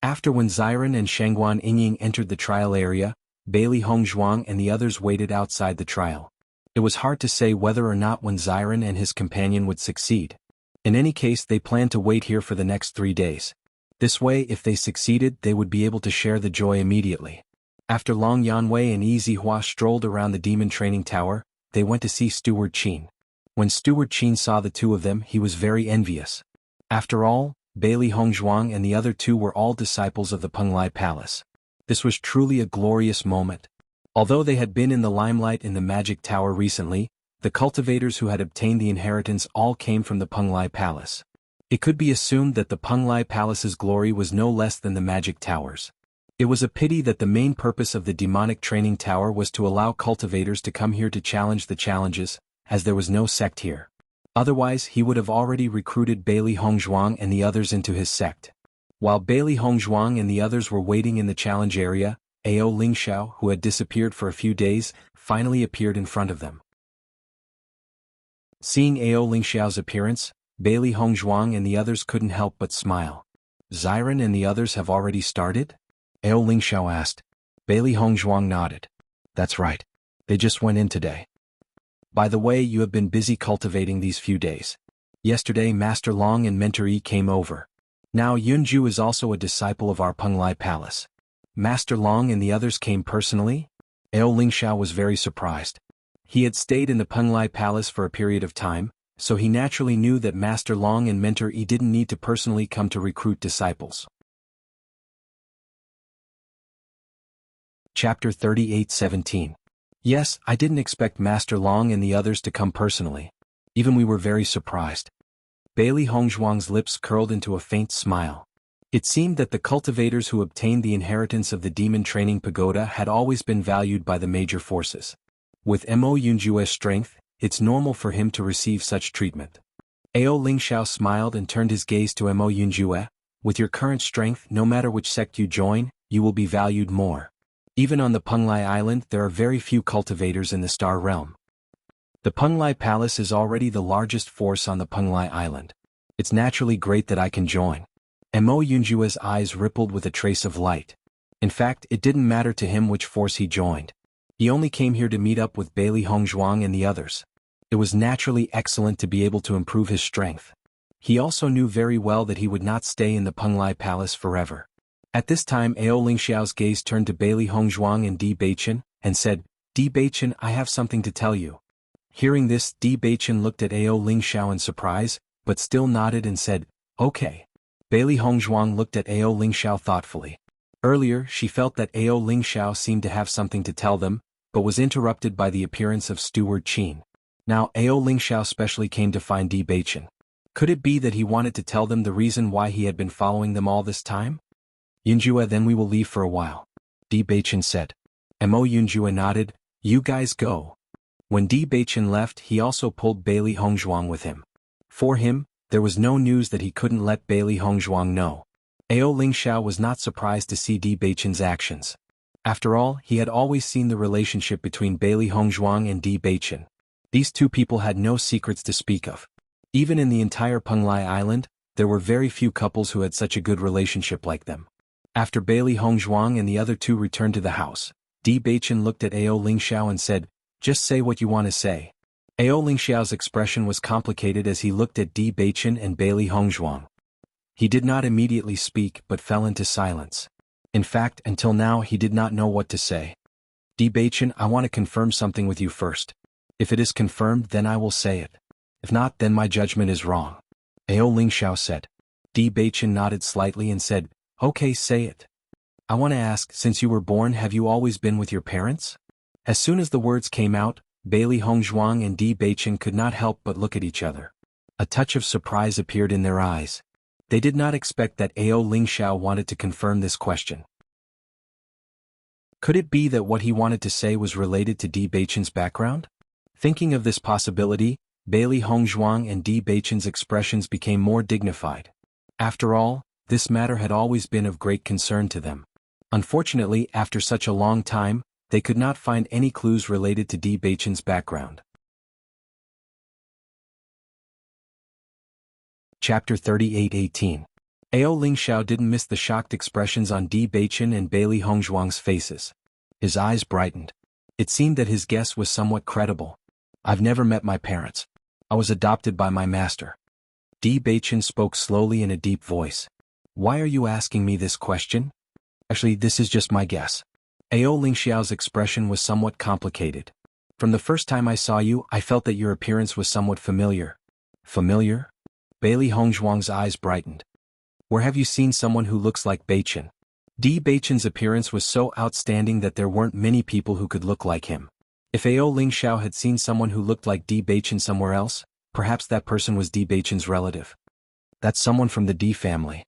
A: After Wenziren and Shangguan Yingying entered the trial area, Bailey Hongzhuang and the others waited outside the trial. It was hard to say whether or not Wenziren and his companion would succeed. In any case, they planned to wait here for the next 3 days. This way, if they succeeded, they would be able to share the joy immediately. After Long Yanwei and Yi Zihua strolled around the demon training tower, they went to see Steward Qin. When Steward Qin saw the two of them, he was very envious. After all, Bailey Hongzhuang and the other two were all disciples of the Penglai Palace. This was truly a glorious moment. Although they had been in the limelight in the magic tower recently, the cultivators who had obtained the inheritance all came from the Penglai Palace. It could be assumed that the Penglai Palace's glory was no less than the magic towers. It was a pity that the main purpose of the demonic training tower was to allow cultivators to come here to challenge the challenges, as there was no sect here. Otherwise, he would have already recruited Bailey Hongzhuang and the others into his sect. While Bailey Hongzhuang and the others were waiting in the challenge area, Ao Lingxiao, who had disappeared for a few days, finally appeared in front of them. Seeing Ao Lingxiao's appearance, Bailey Hongzhuang and the others couldn't help but smile. Ziren and the others have already started? Ao Lingxiao asked. Bailey Hongzhuang nodded. That's right. They just went in today. By the way, you have been busy cultivating these few days. Yesterday Master Long and Mentor Yi came over. Now Yunju is also a disciple of our Penglai Palace. Master Long and the others came personally? Ao Lingxiao was very surprised. He had stayed in the Penglai Palace for a period of time, so he naturally knew that Master Long and Mentor Yi didn't need to personally come to recruit disciples. Chapter 38:17. Yes, I didn't expect Master Long and the others to come personally. Even we were very surprised. Bailey Hongzhuang's lips curled into a faint smile. It seemed that the cultivators who obtained the inheritance of the demon training pagoda had always been valued by the major forces. With Mo Yunjue's strength, it's normal for him to receive such treatment. Ao Lingxiao smiled and turned his gaze to Mo Yunjue. With your current strength, no matter which sect you join, you will be valued more. Even on the Penglai Island, there are very few cultivators in the Star Realm. The Penglai Palace is already the largest force on the Penglai Island. It's naturally great that I can join. Mo Yunjue's eyes rippled with a trace of light. In fact, it didn't matter to him which force he joined. He only came here to meet up with Bailey Hongzhuang and the others. It was naturally excellent to be able to improve his strength. He also knew very well that he would not stay in the Penglai Palace forever. At this time Ao Lingxiao's gaze turned to Bailey Hongzhuang and Di Beichen, and said, Di Beichen, I have something to tell you. Hearing this, Di Beichen looked at Ao Lingxiao in surprise, but still nodded and said, okay. Bailey Hongzhuang looked at Ao Lingxiao thoughtfully. Earlier, she felt that Ao Lingxiao seemed to have something to tell them, but was interrupted by the appearance of Steward Qin. Now Ao Lingxiao specially came to find Di Beichen. Could it be that he wanted to tell them the reason why he had been following them all this time? Yunjue, then we will leave for a while. Di Beichen said. Mo Yunjue nodded, You guys go. When Di Beichen left, he also pulled Bailey Hongzhuang with him. For him, there was no news that he couldn't let Bailey Hongzhuang know. Ao Lingxiao was not surprised to see Di Beichen's actions. After all, he had always seen the relationship between Bailey Hongzhuang and Di Beichen. These two people had no secrets to speak of. Even in the entire Penglai Island, there were very few couples who had such a good relationship like them. After Bailey Hongzhuang and the other two returned to the house, Di Beichen looked at Ao Lingxiao and said, "Just say what you want to say." Ao Lingxiao's expression was complicated as he looked at Di Beichen and Bailey Hongzhuang. He did not immediately speak but fell into silence. In fact, until now he did not know what to say. "Di Beichen, I want to confirm something with you first. If it is confirmed, then I will say it. If not, then my judgment is wrong," Ao Lingxiao said. Di Beichen nodded slightly and said, "Okay, say it. I want to ask, since you were born, have you always been with your parents?" As soon as the words came out, Bailey Hongzhuang and Di Beichen could not help but look at each other. A touch of surprise appeared in their eyes. They did not expect that Ao Lingxiao wanted to confirm this question. Could it be that what he wanted to say was related to Di Beichen's background? Thinking of this possibility, Bailey Hongzhuang and Di Beichen's expressions became more dignified. After all, this matter had always been of great concern to them. Unfortunately, after such a long time, they could not find any clues related to Di Beichen's background. Chapter 38:18. Ao Lingxiao didn't miss the shocked expressions on Di Beichen and Bailey Hongzhuang's faces. His eyes brightened. It seemed that his guess was somewhat credible. "I've never met my parents. I was adopted by my master." Di Beichen spoke slowly in a deep voice. "Why are you asking me this question? Actually, this is just my guess." Ao Lingxiao's expression was somewhat complicated. "From the first time I saw you, I felt that your appearance was somewhat familiar." "Familiar?" Bailey Hongzhuang's eyes brightened. "Where have you seen someone who looks like Beichen?" Di Beichen's appearance was so outstanding that there weren't many people who could look like him. If Ao Lingxiao had seen someone who looked like Di Beichen somewhere else, perhaps that person was Di Beichen's relative. "That's someone from the Di family."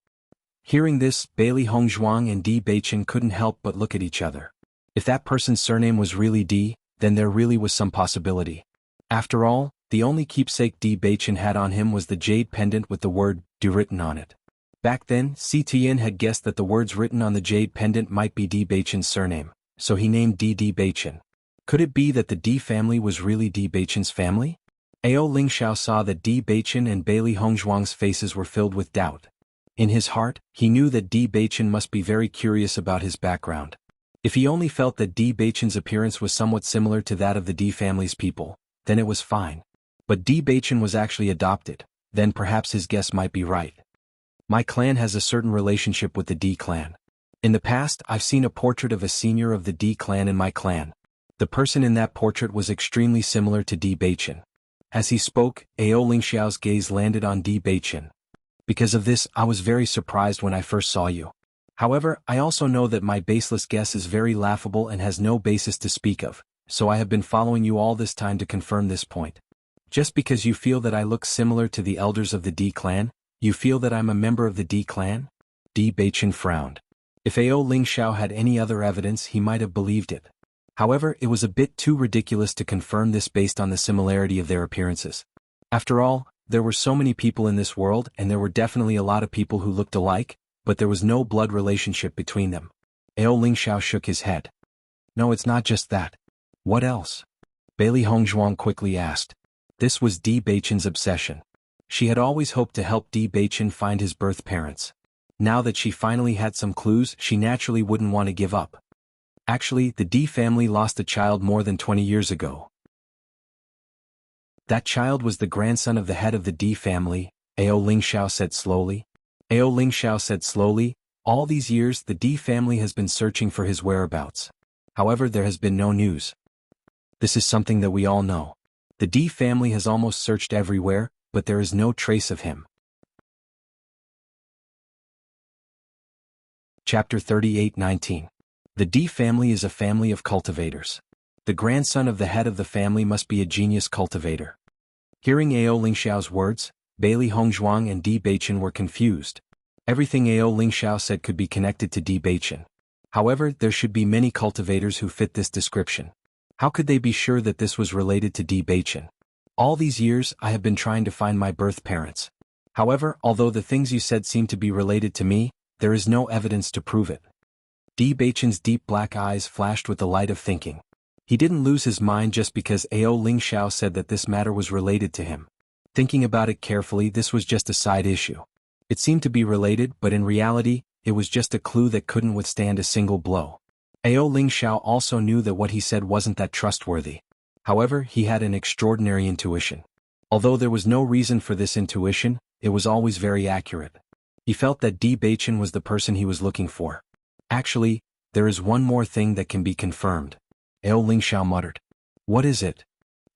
A: Hearing this, Bailey Hongzhuang and Di Beichen couldn't help but look at each other. If that person's surname was really Di, then there really was some possibility. After all, the only keepsake Di Beichen had on him was the jade pendant with the word Di written on it. Back then, Si Tian had guessed that the words written on the jade pendant might be Di Beichen's surname, so he named Di Beichen. Could it be that the Di family was really Di Beichen's family? Ao Lingxiao saw that Di Beichen and Bailey Hongzhuang's faces were filled with doubt. In his heart, he knew that Di Beichen must be very curious about his background. If he only felt that Di Beichen's appearance was somewhat similar to that of the Di family's people, then it was fine. But Di Beichen was actually adopted, then perhaps his guess might be right. "My clan has a certain relationship with the Di clan. In the past, I've seen a portrait of a senior of the Di clan in my clan. The person in that portrait was extremely similar to Di Beichen." As he spoke, Ao Lingxiao's gaze landed on Di Beichen. "Because of this, I was very surprised when I first saw you. However, I also know that my baseless guess is very laughable and has no basis to speak of, so I have been following you all this time to confirm this point. Just because you feel that I look similar to the elders of the Di clan, you feel that I'm a member of the Di clan?" Di Beichen frowned. If Ao Lingxiao had any other evidence, he might have believed it. However, it was a bit too ridiculous to confirm this based on the similarity of their appearances. After all, there were so many people in this world and there were definitely a lot of people who looked alike, but there was no blood relationship between them. Ao Lingxiao shook his head. "No, it's not just that." "What else?" Bailey Hongzhuang quickly asked. This was Di Beichen's obsession. She had always hoped to help Di Beichen find his birth parents. Now that she finally had some clues, she naturally wouldn't want to give up. "Actually, the Di family lost a child more than 20 years ago. That child was the grandson of the head of the Di family," Ao Lingxiao said slowly. Ao Lingxiao said slowly, "All these years the Di family has been searching for his whereabouts. However, there has been no news. This is something that we all know. The Di family has almost searched everywhere, but there is no trace of him." Chapter 38:19. The Di family is a family of cultivators. The grandson of the head of the family must be a genius cultivator. Hearing Ao Lingxiao's words, Bailey Hongzhuang and Di Beichen were confused. Everything Ao Lingxiao said could be connected to Di Beichen. However, there should be many cultivators who fit this description. How could they be sure that this was related to Di Beichen? All these years I have been trying to find my birth parents. However, although the things you said seem to be related to me, there is no evidence to prove it. Di Beichen's deep black eyes flashed with the light of thinking. He didn't lose his mind just because Ao Lingxiao said that this matter was related to him. Thinking about it carefully, this was just a side issue. It seemed to be related, but in reality, it was just a clue that couldn't withstand a single blow. Ao Lingxiao also knew that what he said wasn't that trustworthy. However, he had an extraordinary intuition. Although there was no reason for this intuition, it was always very accurate. He felt that Di Beichen was the person he was looking for. Actually, there is one more thing that can be confirmed. Ao Lingxiao muttered. What is it?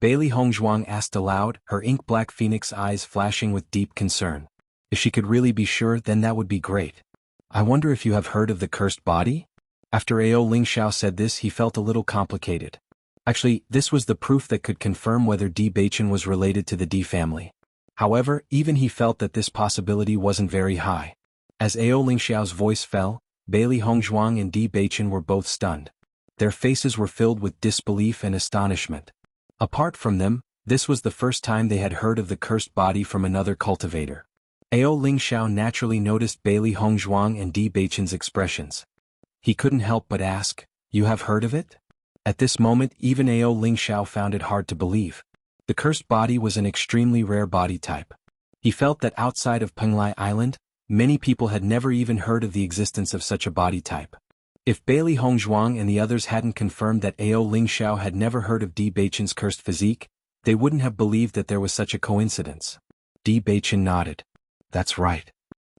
A: Bailey Hongzhuang asked aloud, her ink-black phoenix eyes flashing with deep concern. If she could really be sure, then that would be great. I wonder if you have heard of the cursed body? After Ao Lingxiao said this, he felt a little complicated. Actually, this was the proof that could confirm whether Di Beichen was related to the Di family. However, even he felt that this possibility wasn't very high. As Ao Lingxiao's voice fell, Bailey Hongzhuang and Di Beichen were both stunned. Their faces were filled with disbelief and astonishment. Apart from them, this was the first time they had heard of the cursed body from another cultivator. Ao Lingxiao naturally noticed Bailey Hongzhuang and Di Beichen's expressions. He couldn't help but ask, "You have heard of it?" At this moment, even Ao Lingxiao found it hard to believe. The cursed body was an extremely rare body type. He felt that outside of Penglai Island, many people had never even heard of the existence of such a body type. If Bailey Hongzhuang and the others hadn't confirmed that Ao Lingxiao had never heard of Di Beichen's cursed physique, they wouldn't have believed that there was such a coincidence. Di Beichen nodded. That's right.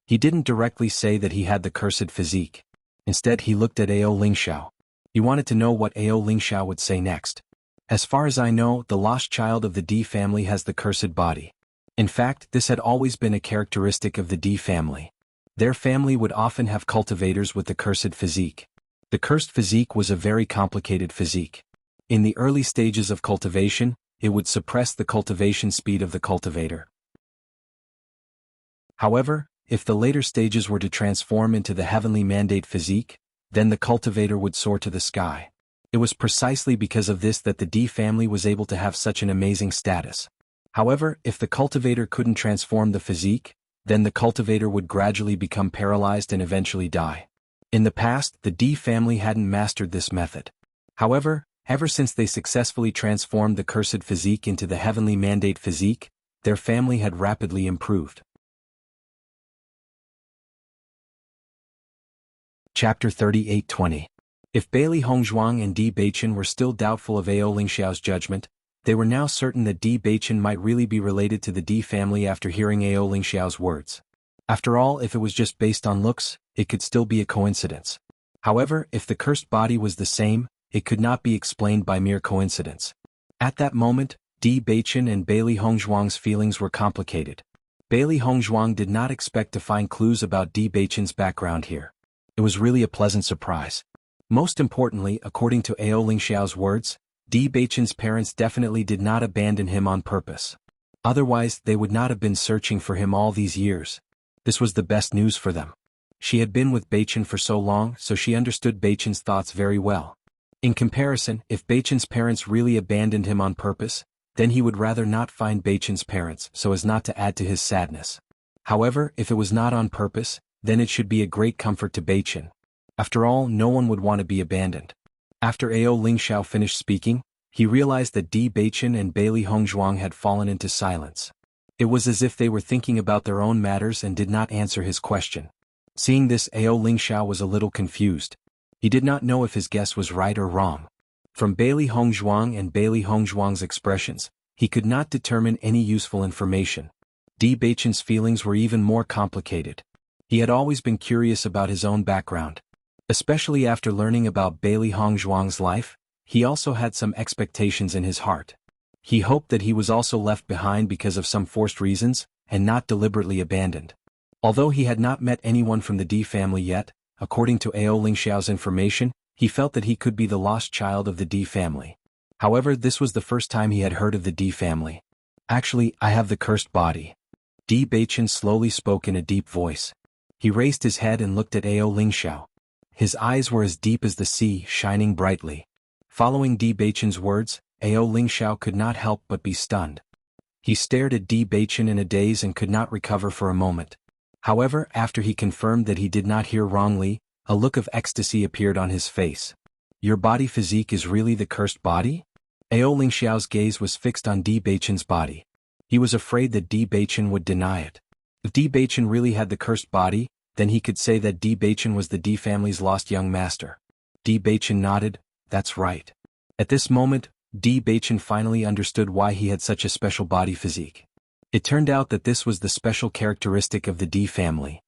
A: He didn't directly say that he had the cursed physique. Instead, he looked at Ao Lingxiao. He wanted to know what Ao Lingxiao would say next. As far as I know, the lost child of the Di family has the cursed body. In fact, this had always been a characteristic of the Di family. Their family would often have cultivators with the cursed physique. The cursed physique was a very complicated physique. In the early stages of cultivation, it would suppress the cultivation speed of the cultivator. However, if the later stages were to transform into the heavenly mandate physique, then the cultivator would soar to the sky. It was precisely because of this that the Di family was able to have such an amazing status. However, if the cultivator couldn't transform the physique, then the cultivator would gradually become paralyzed and eventually die. In the past, the Di family hadn't mastered this method. However, ever since they successfully transformed the cursed physique into the heavenly mandate physique, their family had rapidly improved. Chapter 38:20. If Bailey Hongzhuang and Di Beichen were still doubtful of Ao Lingxiao's judgment, they were now certain that Di Beichen might really be related to the Di family after hearing Ao Lingxiao's words. After all, if it was just based on looks, it could still be a coincidence. However, if the cursed body was the same, it could not be explained by mere coincidence. At that moment, Di Beichen and Bailey Hongzhuang's feelings were complicated. Bailey Hongzhuang did not expect to find clues about Di Beichen's background here. It was really a pleasant surprise. Most importantly, according to Ao Lingxiao's words, Di Beichen's parents definitely did not abandon him on purpose. Otherwise, they would not have been searching for him all these years. This was the best news for them. She had been with Beichen for so long, so she understood Beichen's thoughts very well. In comparison, if Beichen's parents really abandoned him on purpose, then he would rather not find Beichen's parents so as not to add to his sadness. However, if it was not on purpose, then it should be a great comfort to Beichen. After all, no one would want to be abandoned. After Ao Lingxiao finished speaking, he realized that Di Beichen and Bailey Hongzhuang had fallen into silence. It was as if they were thinking about their own matters and did not answer his question. Seeing this, Ao Lingxiao was a little confused. He did not know if his guess was right or wrong. From Bailey Hongzhuang and Bailey Hongzhuang's expressions, he could not determine any useful information. Di Beichen's feelings were even more complicated. He had always been curious about his own background. Especially after learning about Bailey Hongzhuang's life, he also had some expectations in his heart. He hoped that he was also left behind because of some forced reasons, and not deliberately abandoned. Although he had not met anyone from the Di family yet, according to Ao Lingxiao's information, he felt that he could be the lost child of the Di family. However, this was the first time he had heard of the Di family. Actually, I have the cursed body. Di Beichen slowly spoke in a deep voice. He raised his head and looked at Ao Lingxiao. His eyes were as deep as the sea, shining brightly. Following Di Beichen's words, Ao Lingxiao could not help but be stunned. He stared at Di Beichen in a daze and could not recover for a moment. However, after he confirmed that he did not hear wrongly, a look of ecstasy appeared on his face. Your body physique is really the cursed body? Ao Lingxiao's gaze was fixed on Di Beichen's body. He was afraid that Di Beichen would deny it. If Di Beichen really had the cursed body, then he could say that Di Beichen was the Di family's lost young master. Di Beichen nodded, that's right. At this moment, Di Beichen finally understood why he had such a special body physique. It turned out that this was the special characteristic of the Di family.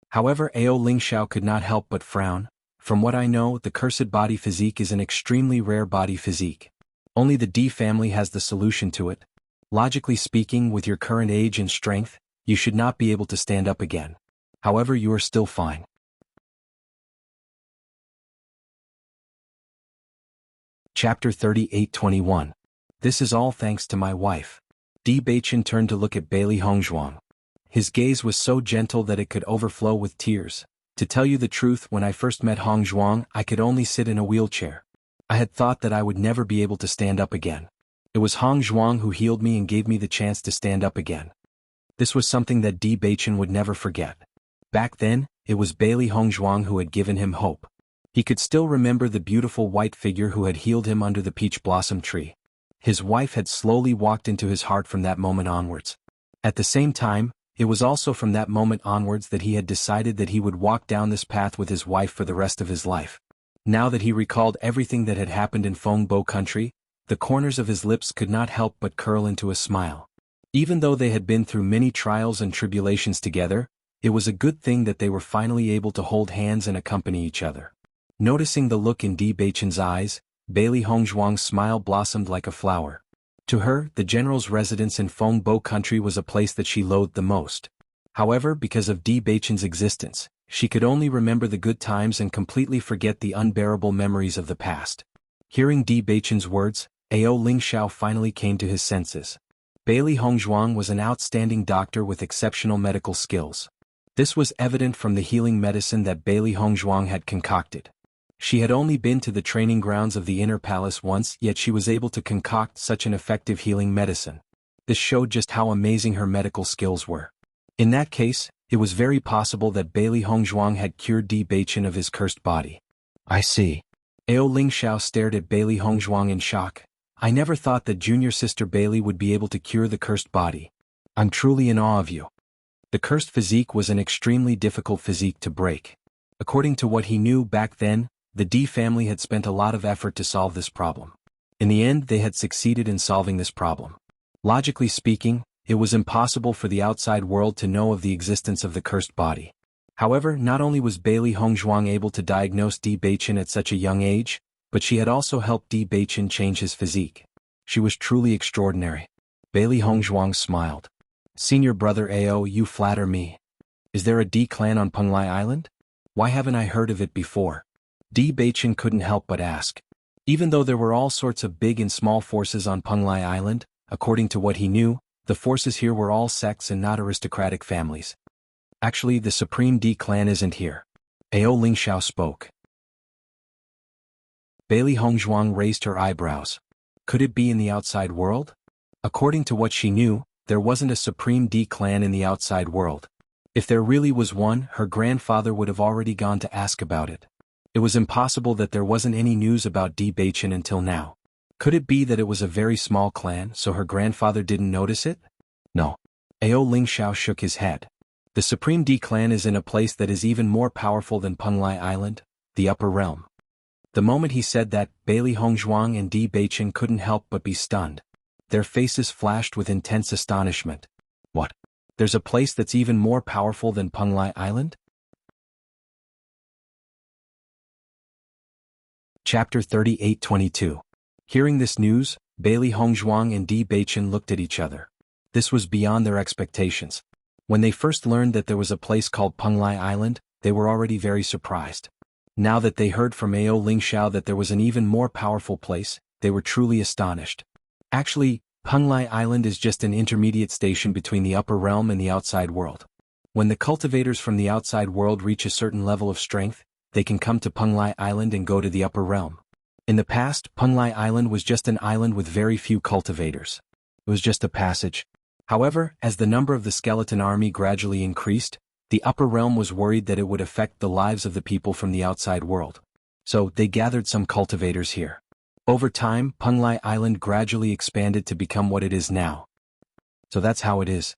A: However, Ao Lingxiao could not help but frown. From what I know, the cursed body physique is an extremely rare body physique. Only the Di family has the solution to it. Logically speaking, with your current age and strength, you should not be able to stand up again. However, you are still fine. Chapter 38:21. This is all thanks to my wife. Di Beichen turned to look at Bailey Hongzhuang. His gaze was so gentle that it could overflow with tears. To tell you the truth, when I first met Hongzhuang, I could only sit in a wheelchair. I had thought that I would never be able to stand up again. It was Hongzhuang who healed me and gave me the chance to stand up again. This was something that Di Beichen would never forget. Back then, it was Bailey Hongzhuang who had given him hope. He could still remember the beautiful white figure who had healed him under the peach blossom tree. His wife had slowly walked into his heart from that moment onwards. At the same time, it was also from that moment onwards that he had decided that he would walk down this path with his wife for the rest of his life. Now that he recalled everything that had happened in Fengbo country, the corners of his lips could not help but curl into a smile. Even though they had been through many trials and tribulations together, it was a good thing that they were finally able to hold hands and accompany each other. Noticing the look in Di Beichen's eyes, Bailey Hongzhuang's smile blossomed like a flower. To her, the general's residence in Fengbo country was a place that she loathed the most. However, because of Di Beichen's existence, she could only remember the good times and completely forget the unbearable memories of the past. Hearing Di Beichen's words, Ao Lingxiao finally came to his senses. Bailey Hongzhuang was an outstanding doctor with exceptional medical skills. This was evident from the healing medicine that Bailey Hongzhuang had concocted. She had only been to the training grounds of the inner palace once, yet she was able to concoct such an effective healing medicine. This showed just how amazing her medical skills were. In that case, it was very possible that Bailey Hongzhuang had cured Di Beichen of his cursed body. I see. Ao Lingxiao stared at Bailey Hongzhuang in shock. I never thought that junior sister Bailey would be able to cure the cursed body. I'm truly in awe of you. The cursed physique was an extremely difficult physique to break. According to what he knew back then, the Di family had spent a lot of effort to solve this problem. In the end, they had succeeded in solving this problem. Logically speaking, it was impossible for the outside world to know of the existence of the cursed body. However, not only was Bailey Hongzhuang able to diagnose Di Beichen at such a young age, but she had also helped Di Beichen change his physique. She was truly extraordinary. Bailey Hongzhuang smiled. Senior brother Ao, you flatter me. Is there a Di clan on Penglai Island? Why haven't I heard of it before? Di Beichen couldn't help but ask. Even though there were all sorts of big and small forces on Penglai Island, according to what he knew, the forces here were all sects and not aristocratic families. Actually, the Supreme Di clan isn't here. Ao Lingxiao spoke. Bailey Hongzhuang raised her eyebrows. Could it be in the outside world? According to what she knew, there wasn't a Supreme Di clan in the outside world. If there really was one, her grandfather would have already gone to ask about it. It was impossible that there wasn't any news about Di Beichen until now. Could it be that it was a very small clan, so her grandfather didn't notice it? No. Ao Lingxiao shook his head. The Supreme Di clan is in a place that is even more powerful than Penglai Island, the upper realm. The moment he said that, Bailey Hongzhuang and Di Beichen couldn't help but be stunned. Their faces flashed with intense astonishment. What? There's a place that's even more powerful than Penglai Island? Chapter 38:22. Hearing this news, Bailey Hongzhuang and Di Beichen looked at each other. This was beyond their expectations. When they first learned that there was a place called Penglai Island, they were already very surprised. Now that they heard from Ao Lingxiao that there was an even more powerful place, they were truly astonished. Actually, Penglai Island is just an intermediate station between the upper realm and the outside world. When the cultivators from the outside world reach a certain level of strength, they can come to Penglai Island and go to the upper realm. In the past, Penglai Island was just an island with very few cultivators. It was just a passage. However, as the number of the skeleton army gradually increased, the upper realm was worried that it would affect the lives of the people from the outside world. So, they gathered some cultivators here. Over time, Penglai Island gradually expanded to become what it is now. So that's how it is.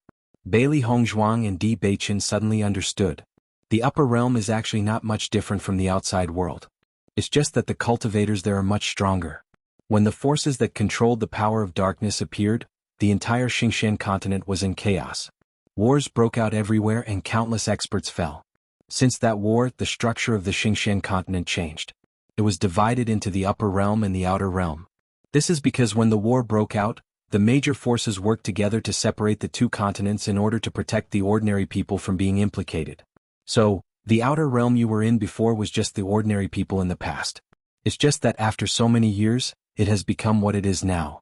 A: Bailey Hongzhuang and Di Beichen suddenly understood. The upper realm is actually not much different from the outside world. It's just that the cultivators there are much stronger. When the forces that controlled the power of darkness appeared, the entire Xingshan continent was in chaos. Wars broke out everywhere and countless experts fell. Since that war, the structure of the Xingshan continent changed. It was divided into the upper realm and the outer realm. This is because when the war broke out, the major forces worked together to separate the two continents in order to protect the ordinary people from being implicated. So, the outer realm you were in before was just the ordinary people in the past. It's just that after so many years, it has become what it is now.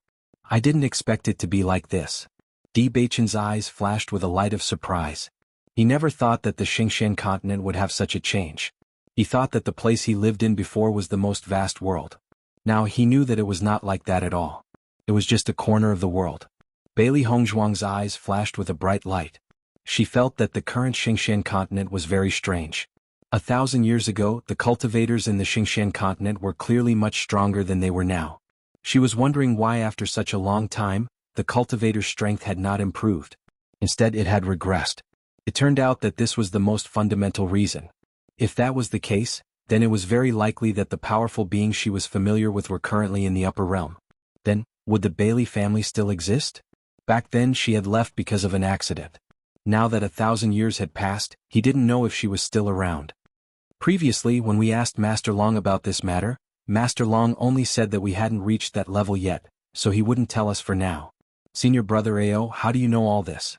A: I didn't expect it to be like this. Di Beichen's eyes flashed with a light of surprise. He never thought that the Xingshan continent would have such a change. He thought that the place he lived in before was the most vast world. Now he knew that it was not like that at all. It was just a corner of the world. Bailey Hongzhuang's eyes flashed with a bright light. She felt that the current Xingshan continent was very strange. 1,000 years ago, the cultivators in the Xingshan continent were clearly much stronger than they were now. She was wondering why after such a long time, the cultivator's strength had not improved. Instead, it had regressed. It turned out that this was the most fundamental reason. If that was the case, then it was very likely that the powerful beings she was familiar with were currently in the upper realm. Then, would the Bailey family still exist? Back then she had left because of an accident. Now that 1,000 years had passed, he didn't know if she was still around. Previously, when we asked Master Long about this matter, Master Long only said that we hadn't reached that level yet, so he wouldn't tell us for now. Senior brother Ao, how do you know all this?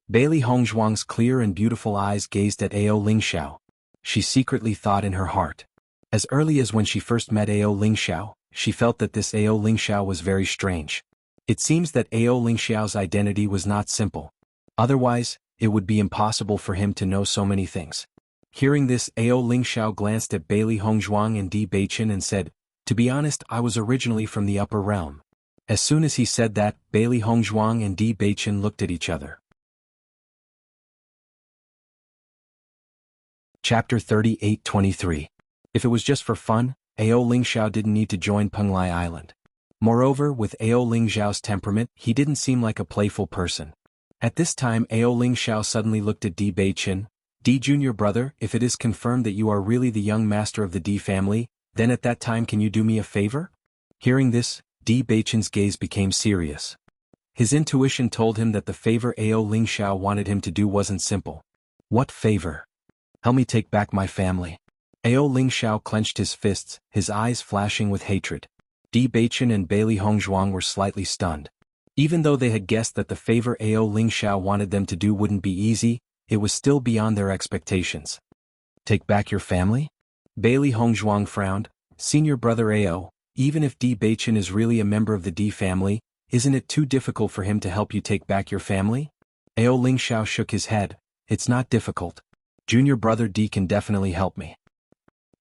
A: Bailey Hongzhuang's clear and beautiful eyes gazed at Ao Lingxiao. She secretly thought in her heart. As early as when she first met Ao Lingxiao, she felt that this Ao Lingxiao was very strange. It seems that Ao Lingxiao's identity was not simple. Otherwise, it would be impossible for him to know so many things. Hearing this, Ao Lingxiao glanced at Bailey Hongzhuang and Di Beichen and said, "To be honest, I was originally from the upper realm." As soon as he said that, Bailey Hongzhuang and Di Beichen looked at each other. Chapter 38-23. If it was just for fun, Ao Lingxiao didn't need to join Penglai Island. Moreover, with Ao Lingxiao's temperament, he didn't seem like a playful person. At this time, Ao Lingxiao suddenly looked at Di Beichen. "Di junior brother, if it is confirmed that you are really the young master of the Di family, then at that time can you do me a favor?" Hearing this, Di Beichen's gaze became serious. His intuition told him that the favor Ao Lingxiao wanted him to do wasn't simple. What favor? Help me take back my family. Ao Lingxiao clenched his fists, his eyes flashing with hatred. Di Beichen and Bailey Hongzhuang were slightly stunned. Even though they had guessed that the favor Ao Lingxiao wanted them to do wouldn't be easy, it was still beyond their expectations. Take back your family? Bailey Hongzhuang frowned. Senior brother Ao, even if Di Beichen is really a member of the Di family, isn't it too difficult for him to help you take back your family? Ao Lingxiao shook his head. It's not difficult. Junior brother Di can definitely help me.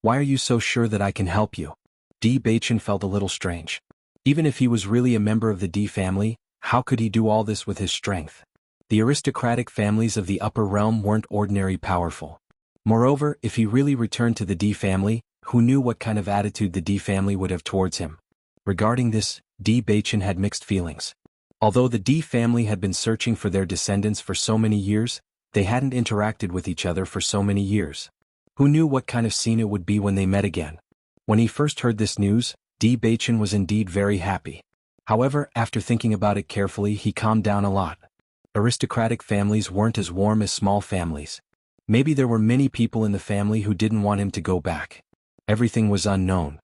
A: Why are you so sure that I can help you? Di Beichen felt a little strange. Even if he was really a member of the Di family, how could he do all this with his strength? The aristocratic families of the upper realm weren't ordinary powerful. Moreover, if he really returned to the Di family, who knew what kind of attitude the Di family would have towards him? Regarding this, Di Beichen had mixed feelings. Although the Di family had been searching for their descendants for so many years, they hadn't interacted with each other for so many years. Who knew what kind of scene it would be when they met again? When he first heard this news, Di Beichen was indeed very happy. However, after thinking about it carefully, he calmed down a lot. Aristocratic families weren't as warm as small families. Maybe there were many people in the family who didn't want him to go back. Everything was unknown.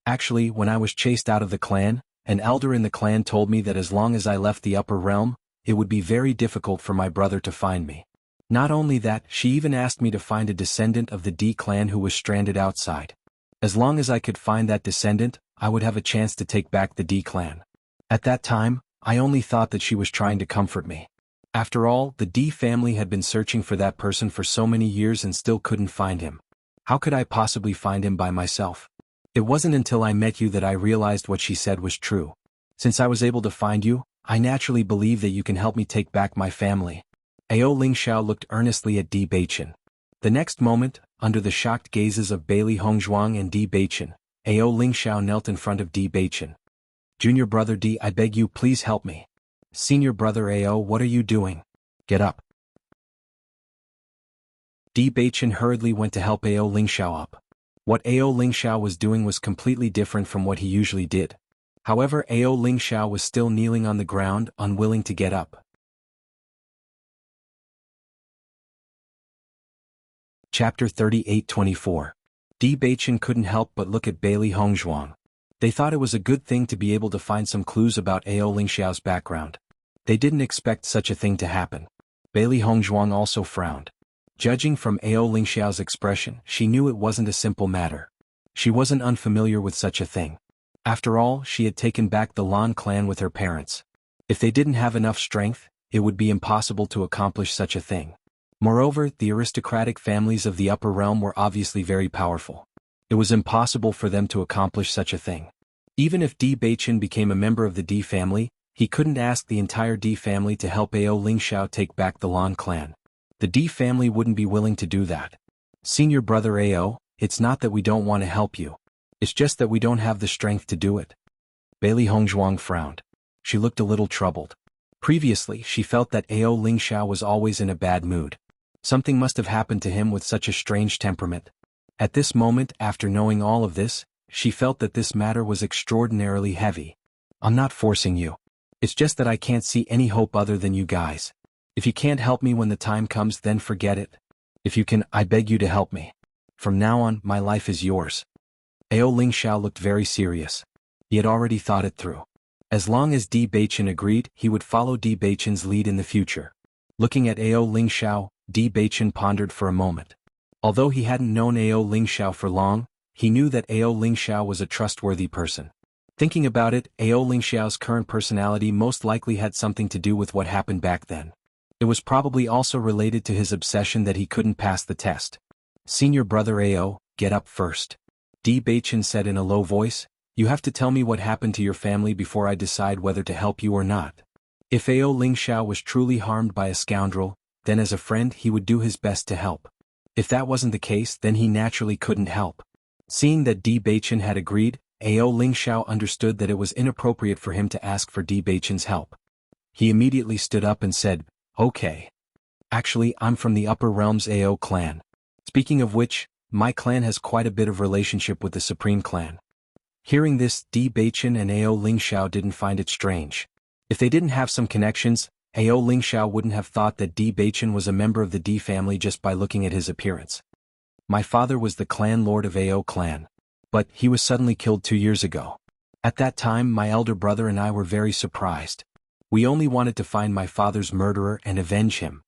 A: Actually, when I was chased out of the clan, an elder in the clan told me that as long as I left the upper realm, it would be very difficult for my brother to find me. Not only that, she even asked me to find a descendant of the Di clan who was stranded outside. As long as I could find that descendant, I would have a chance to take back the Di clan. At that time, I only thought that she was trying to comfort me. After all, the D family had been searching for that person for so many years and still couldn't find him. How could I possibly find him by myself? It wasn't until I met you that I realized what she said was true. Since I was able to find you, I naturally believe that you can help me take back my family. Ao Lingxiao looked earnestly at Di Beichen. The next moment, under the shocked gazes of Bailey Hongzhuang and Di Beichen, Ao Lingxiao knelt in front of Di Beichen. Junior brother Di, I beg you, please help me. Senior brother Ao, what are you doing? Get up. Di Beichen hurriedly went to help Ao Lingxiao up. What Ao Lingxiao was doing was completely different from what he usually did. However, Ao Lingxiao was still kneeling on the ground, unwilling to get up. Chapter 38-24. Di Beichen couldn't help but look at Bailey Hongzhuang. They thought it was a good thing to be able to find some clues about Ao Lingxiao's background. They didn't expect such a thing to happen. Bailey Hongzhuang also frowned. Judging from Ao Lingxiao's expression, she knew it wasn't a simple matter. She wasn't unfamiliar with such a thing. After all, she had taken back the Lan clan with her parents. If they didn't have enough strength, it would be impossible to accomplish such a thing. Moreover, the aristocratic families of the upper realm were obviously very powerful. It was impossible for them to accomplish such a thing. Even if Di Beichen became a member of the Di family, he couldn't ask the entire Di family to help Ao Lingxiao take back the Lan clan. The Di family wouldn't be willing to do that. Senior brother Ao, it's not that we don't want to help you. It's just that we don't have the strength to do it. Bailey Hongzhuang frowned. She looked a little troubled. Previously, she felt that Ao Lingxiao was always in a bad mood. Something must have happened to him with such a strange temperament. At this moment, after knowing all of this, she felt that this matter was extraordinarily heavy. I'm not forcing you. It's just that I can't see any hope other than you guys. If you can't help me when the time comes, then forget it. If you can, I beg you to help me. From now on, my life is yours. Ao Lingxiao looked very serious. He had already thought it through. As long as Di Beichen agreed, he would follow Di Beichen's lead in the future. Looking at Ao Lingxiao, Di Beichen pondered for a moment. Although he hadn't known Ao Lingxiao for long, he knew that Ao Lingxiao was a trustworthy person. Thinking about it, Ao Lingxiao's current personality most likely had something to do with what happened back then. It was probably also related to his obsession that he couldn't pass the test. Senior brother Ao, get up first. Di Beichen said in a low voice, you have to tell me what happened to your family before I decide whether to help you or not. If Ao Lingxiao was truly harmed by a scoundrel, then as a friend he would do his best to help. If that wasn't the case, then he naturally couldn't help. Seeing that Di Beichen had agreed, Ao Lingxiao understood that it was inappropriate for him to ask for Di Beichen's help. He immediately stood up and said, okay. Actually, I'm from the upper realms Ao clan. Speaking of which, my clan has quite a bit of relationship with the Supreme clan. Hearing this, Di Beichen and Ao Lingxiao didn't find it strange. If they didn't have some connections, Ao Lingxiao wouldn't have thought that Di Beichen was a member of the Di family just by looking at his appearance. My father was the clan lord of Ao clan. But he was suddenly killed 2 years ago. At that time, my elder brother and I were very surprised. We only wanted to find my father's murderer and avenge him.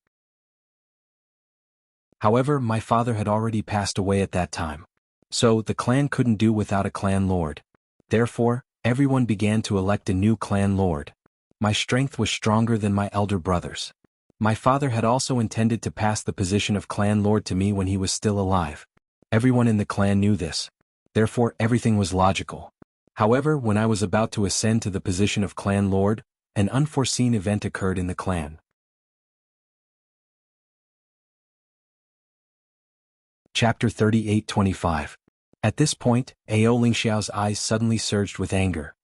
A: However, my father had already passed away at that time. So, the clan couldn't do without a clan lord. Therefore, everyone began to elect a new clan lord. My strength was stronger than my elder brother's. My father had also intended to pass the position of clan lord to me when he was still alive. Everyone in the clan knew this. Therefore, everything was logical. However, when I was about to ascend to the position of clan lord, an unforeseen event occurred in the clan. Chapter 38-25. At this point, Ao Lingxiao's eyes suddenly surged with anger.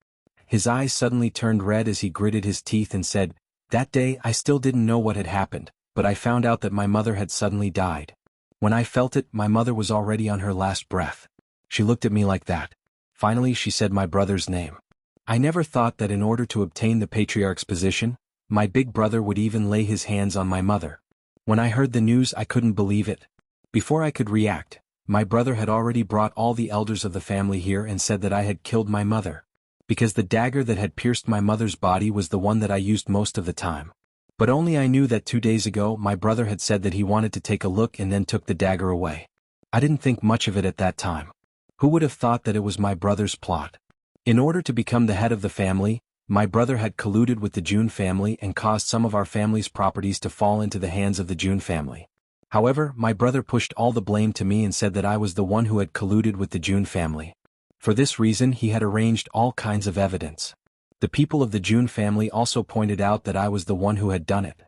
A: His eyes suddenly turned red as he gritted his teeth and said, that day I still didn't know what had happened, but I found out that my mother had suddenly died. When I felt it, my mother was already on her last breath. She looked at me like that. Finally, she said my brother's name. I never thought that in order to obtain the patriarch's position, my big brother would even lay his hands on my mother. When I heard the news, I couldn't believe it. Before I could react, my brother had already brought all the elders of the family here and said that I had killed my mother. Because the dagger that had pierced my mother's body was the one that I used most of the time. But only I knew that 2 days ago my brother had said that he wanted to take a look and then took the dagger away. I didn't think much of it at that time. Who would have thought that it was my brother's plot? In order to become the head of the family, My brother had colluded with the Jun family and caused some of our family's properties to fall into the hands of the Jun family. However, my brother pushed all the blame to me and said that I was the one who had colluded with the Jun family. For this reason he had arranged all kinds of evidence. The people of the Jun family also pointed out that I was the one who had done it.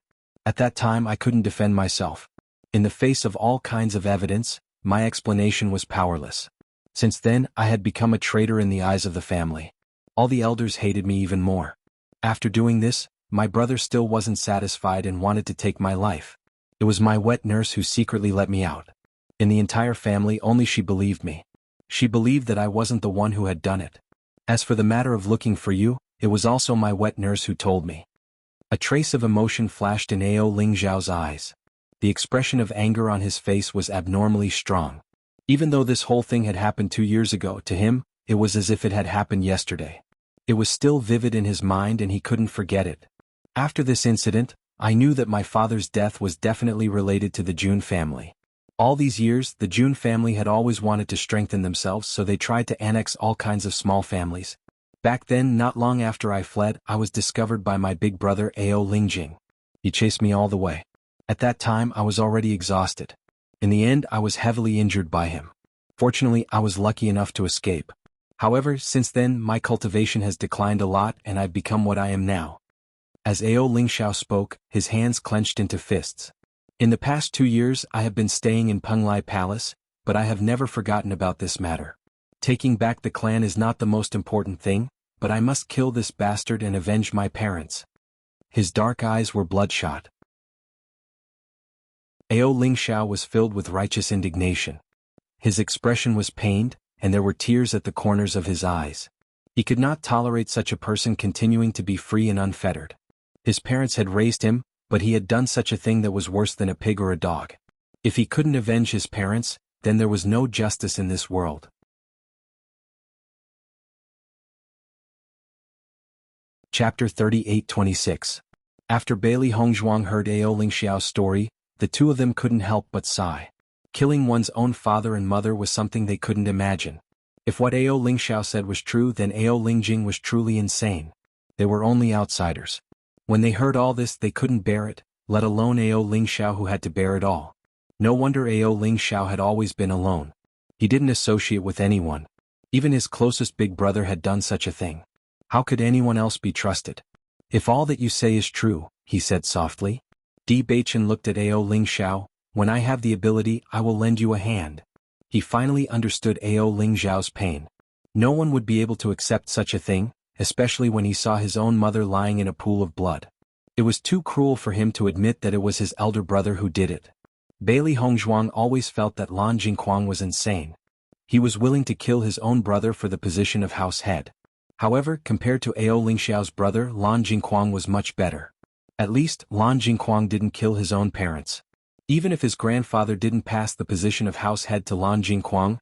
A: At that time I couldn't defend myself. In the face of all kinds of evidence, my explanation was powerless. Since then, I had become a traitor in the eyes of the family. All the elders hated me even more. After doing this, my brother still wasn't satisfied and wanted to take my life. It was my wet nurse who secretly let me out. In the entire family, only she believed me. She believed that I wasn't the one who had done it. As for the matter of looking for you, it was also my wet nurse who told me. A trace of emotion flashed in Ao Lingzhao's eyes. The expression of anger on his face was abnormally strong. Even though this whole thing had happened 2 years ago, to him, it was as if it had happened yesterday. It was still vivid in his mind and he couldn't forget it. After this incident, I knew that my father's death was definitely related to the Jun family. All these years, the Jun family had always wanted to strengthen themselves, so they tried to annex all kinds of small families. Back then, not long after I fled, I was discovered by my big brother Ao Lingjing. He chased me all the way. At that time, I was already exhausted. In the end, I was heavily injured by him. Fortunately, I was lucky enough to escape. However, since then, my cultivation has declined a lot and I've become what I am now. As Ao Lingxiao spoke, his hands clenched into fists. In the past 2 years, I have been staying in Penglai Palace, but I have never forgotten about this matter. Taking back the clan is not the most important thing, but I must kill this bastard and avenge my parents. His dark eyes were bloodshot. Ao Lingxiao was filled with righteous indignation. His expression was pained, and there were tears at the corners of his eyes. He could not tolerate such a person continuing to be free and unfettered. His parents had raised him, but he had done such a thing that was worse than a pig or a dog. If he couldn't avenge his parents, then there was no justice in this world. Chapter 38-26. After Bailey Hongzhuang heard Ao Lingxiao's story, the two of them couldn't help but sigh. Killing one's own father and mother was something they couldn't imagine. If what Ao Lingxiao said was true, then Ao Lingjing was truly insane. They were only outsiders. When they heard all this, they couldn't bear it, let alone Ao Lingxiao, who had to bear it all. No wonder Ao Lingxiao had always been alone. He didn't associate with anyone. Even his closest big brother had done such a thing. How could anyone else be trusted? If all that you say is true, he said softly. Di Beichen looked at Ao Lingxiao. When I have the ability, I will lend you a hand. He finally understood Ao Lingzhao's pain. No one would be able to accept such a thing, especially when he saw his own mother lying in a pool of blood. It was too cruel for him to admit that it was his elder brother who did it. Bailey Hongzhuang always felt that Lan Jingquang was insane. He was willing to kill his own brother for the position of house head. However, compared to Ao Lingxiao's brother, Lan Jingquang was much better. At least, Lan Jingquang didn't kill his own parents. Even if his grandfather didn't pass the position of house head to Lan Jingquang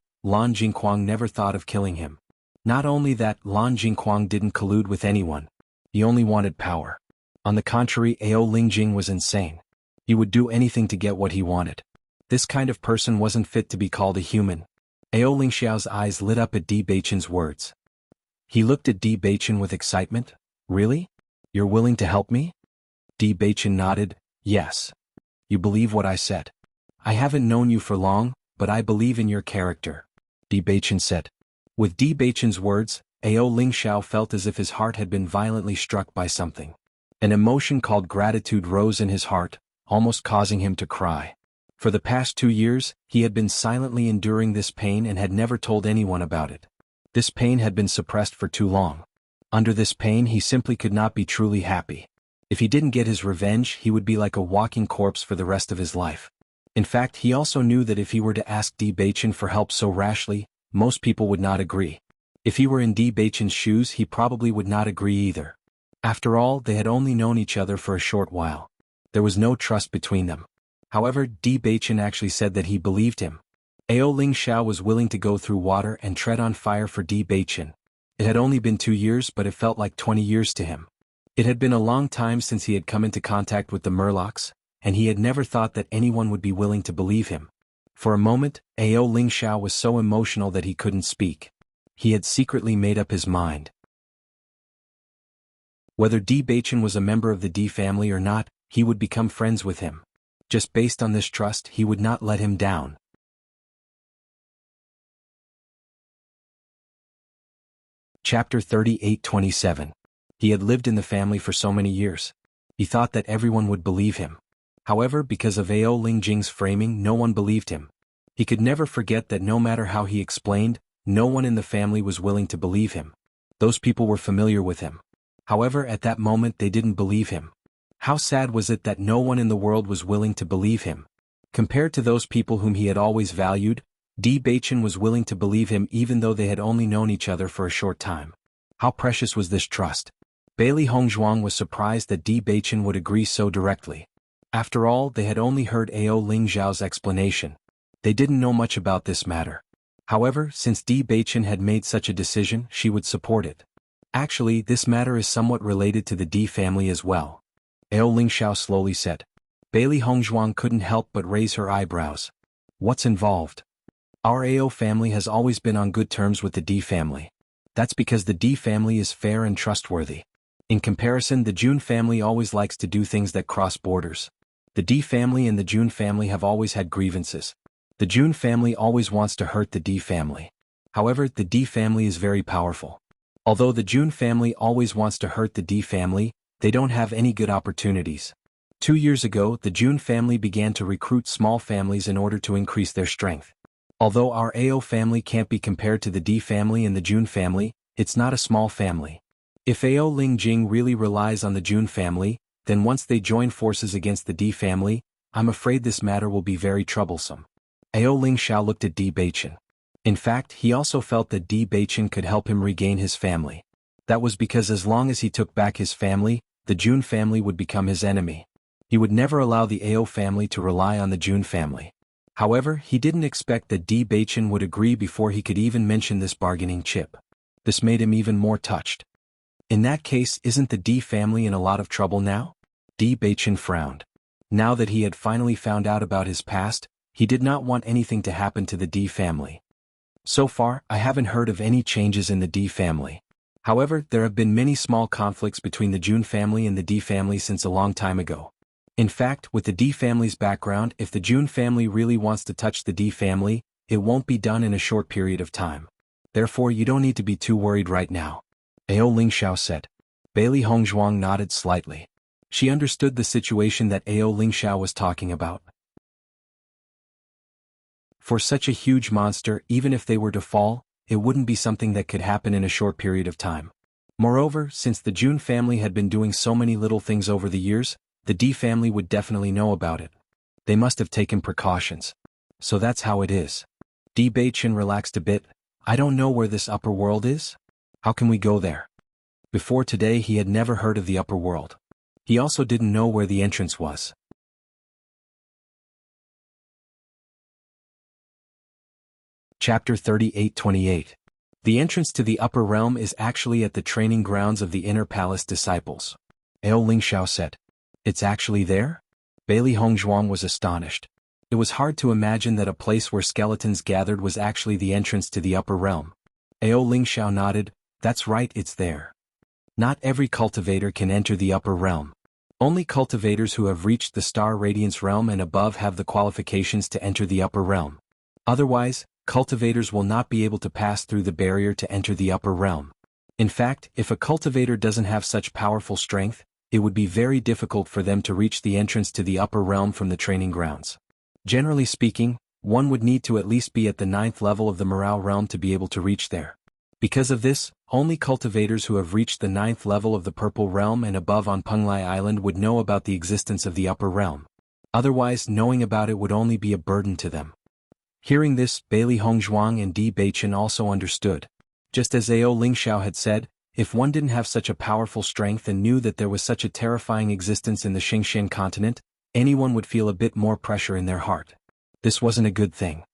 A: never thought of killing him. Not only that, Lan Jingquang didn't collude with anyone. He only wanted power. On the contrary, Ao Lingjing was insane. He would do anything to get what he wanted. This kind of person wasn't fit to be called a human. Ao Lingxiao's eyes lit up at Di Beichen's words. He looked at Di Beichen with excitement. Really? You're willing to help me? Di Beichen nodded. Yes. You believe what I said. I haven't known you for long, but I believe in your character, Di Beichen said. With Di Beichen's words, Ao Lingxiao felt as if his heart had been violently struck by something. An emotion called gratitude rose in his heart, almost causing him to cry. For the past 2 years, he had been silently enduring this pain and had never told anyone about it. This pain had been suppressed for too long. Under this pain, he simply could not be truly happy. If he didn't get his revenge, he would be like a walking corpse for the rest of his life. In fact, he also knew that if he were to ask Di Beichen for help so rashly, most people would not agree. If he were in Di Beichen's shoes, he probably would not agree either. After all, they had only known each other for a short while. There was no trust between them. However, Di Beichen actually said that he believed him. Ao Lingxiao was willing to go through water and tread on fire for Di Beichen. It had only been 2 years, but it felt like 20 years to him. It had been a long time since he had come into contact with the Murlocs, and he had never thought that anyone would be willing to believe him. For a moment, Ao Lingxiao was so emotional that he couldn't speak. He had secretly made up his mind. Whether Di Baichen was a member of the Di family or not, he would become friends with him. Just based on this trust, he would not let him down. Chapter 38-27. He had lived in the family for so many years. He thought that everyone would believe him. However, because of Ao Lingjing's framing, no one believed him. He could never forget that no matter how he explained, no one in the family was willing to believe him. Those people were familiar with him. However, at that moment they didn't believe him. How sad was it that no one in the world was willing to believe him? Compared to those people whom he had always valued, Di Baichen was willing to believe him even though they had only known each other for a short time. How precious was this trust? Bailey Hongzhuang was surprised that Di Baichen would agree so directly. After all, they had only heard Ao Lingzhao's explanation. They didn't know much about this matter. However, since Di Baichen had made such a decision, she would support it. Actually, this matter is somewhat related to the Di family as well. Ao Lingzhao slowly said. Bailey Hongzhuang couldn't help but raise her eyebrows. What's involved? Our Ao family has always been on good terms with the Di family. That's because the Di family is fair and trustworthy. In comparison, the Jun family always likes to do things that cross borders. The Di family and the Jun family have always had grievances. The Jun family always wants to hurt the Di family. However, the Di family is very powerful. Although the Jun family always wants to hurt the Di family, they don't have any good opportunities. 2 years ago, the Jun family began to recruit small families in order to increase their strength. Although our Ao family can't be compared to the Di family and the Jun family, it's not a small family. If Ao Lingjing really relies on the Jun family, then once they join forces against the Di family, I'm afraid this matter will be very troublesome. Ao Lingxiao looked at Di Baichen. In fact, he also felt that Di Baichen could help him regain his family. That was because as long as he took back his family, the Jun family would become his enemy. He would never allow the Ao family to rely on the Jun family. However, he didn't expect that Di Baichen would agree before he could even mention this bargaining chip. This made him even more touched. In that case, isn't the Di family in a lot of trouble now? Di Baichen frowned. Now that he had finally found out about his past, he did not want anything to happen to the Di family. So far, I haven't heard of any changes in the Di family. However, there have been many small conflicts between the Jun family and the Di family since a long time ago. In fact, with the Di family's background, if the Jun family really wants to touch the Di family, it won't be done in a short period of time. Therefore, you don't need to be too worried right now. Ao Lingxiao said. Bailey Hongzhuang nodded slightly. She understood the situation that Ao Lingxiao was talking about. For such a huge monster, even if they were to fall, it wouldn't be something that could happen in a short period of time. Moreover, since the Jun family had been doing so many little things over the years, the Di family would definitely know about it. They must have taken precautions. So that's how it is. Di Baichen relaxed a bit. I don't know where this upper world is. How can we go there? Before today he had never heard of the upper world. He also didn't know where the entrance was. Chapter 38-28. The entrance to the upper realm is actually at the training grounds of the Inner Palace disciples. Ao Lingxiao said. It's actually there? Bailey Hongzhuang was astonished. It was hard to imagine that a place where skeletons gathered was actually the entrance to the upper realm. Ao Lingxiao nodded. That's right, it's there. Not every cultivator can enter the upper realm. Only cultivators who have reached the Star Radiance realm and above have the qualifications to enter the upper realm. Otherwise, cultivators will not be able to pass through the barrier to enter the upper realm. In fact, if a cultivator doesn't have such powerful strength, it would be very difficult for them to reach the entrance to the upper realm from the training grounds. Generally speaking, one would need to at least be at the 9th level of the Morale realm to be able to reach there. Because of this, only cultivators who have reached the 9th level of the Purple realm and above on Penglai Island would know about the existence of the upper realm. Otherwise, knowing about it would only be a burden to them. Hearing this, Bailey Hongzhuang and Di Baichen also understood. Just as Ao Lingxiao had said, if one didn't have such a powerful strength and knew that there was such a terrifying existence in the Xingxian continent, anyone would feel a bit more pressure in their heart. This wasn't a good thing.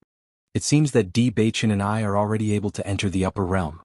A: It seems that Di Baichen and I are already able to enter the upper realm.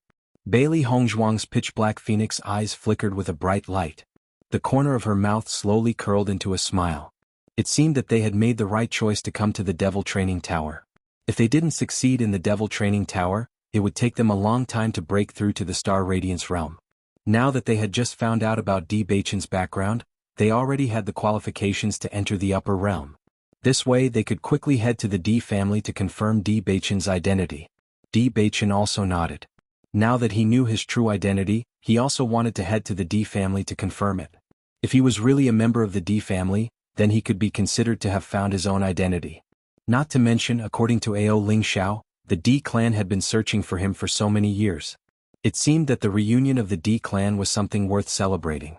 A: Bailey Hongzhuang's pitch-black phoenix eyes flickered with a bright light. The corner of her mouth slowly curled into a smile. It seemed that they had made the right choice to come to the Devil Training Tower. If they didn't succeed in the Devil Training Tower, it would take them a long time to break through to the Star Radiance realm. Now that they had just found out about Di Baichen's background, they already had the qualifications to enter the upper realm. This way they could quickly head to the Di family to confirm Di Baichen's identity. Di Baichen also nodded. Now that he knew his true identity, he also wanted to head to the Di family to confirm it. If he was really a member of the Di family, then he could be considered to have found his own identity. Not to mention, according to Ao Ling Xiao, the Di clan had been searching for him for so many years. It seemed that the reunion of the Di clan was something worth celebrating.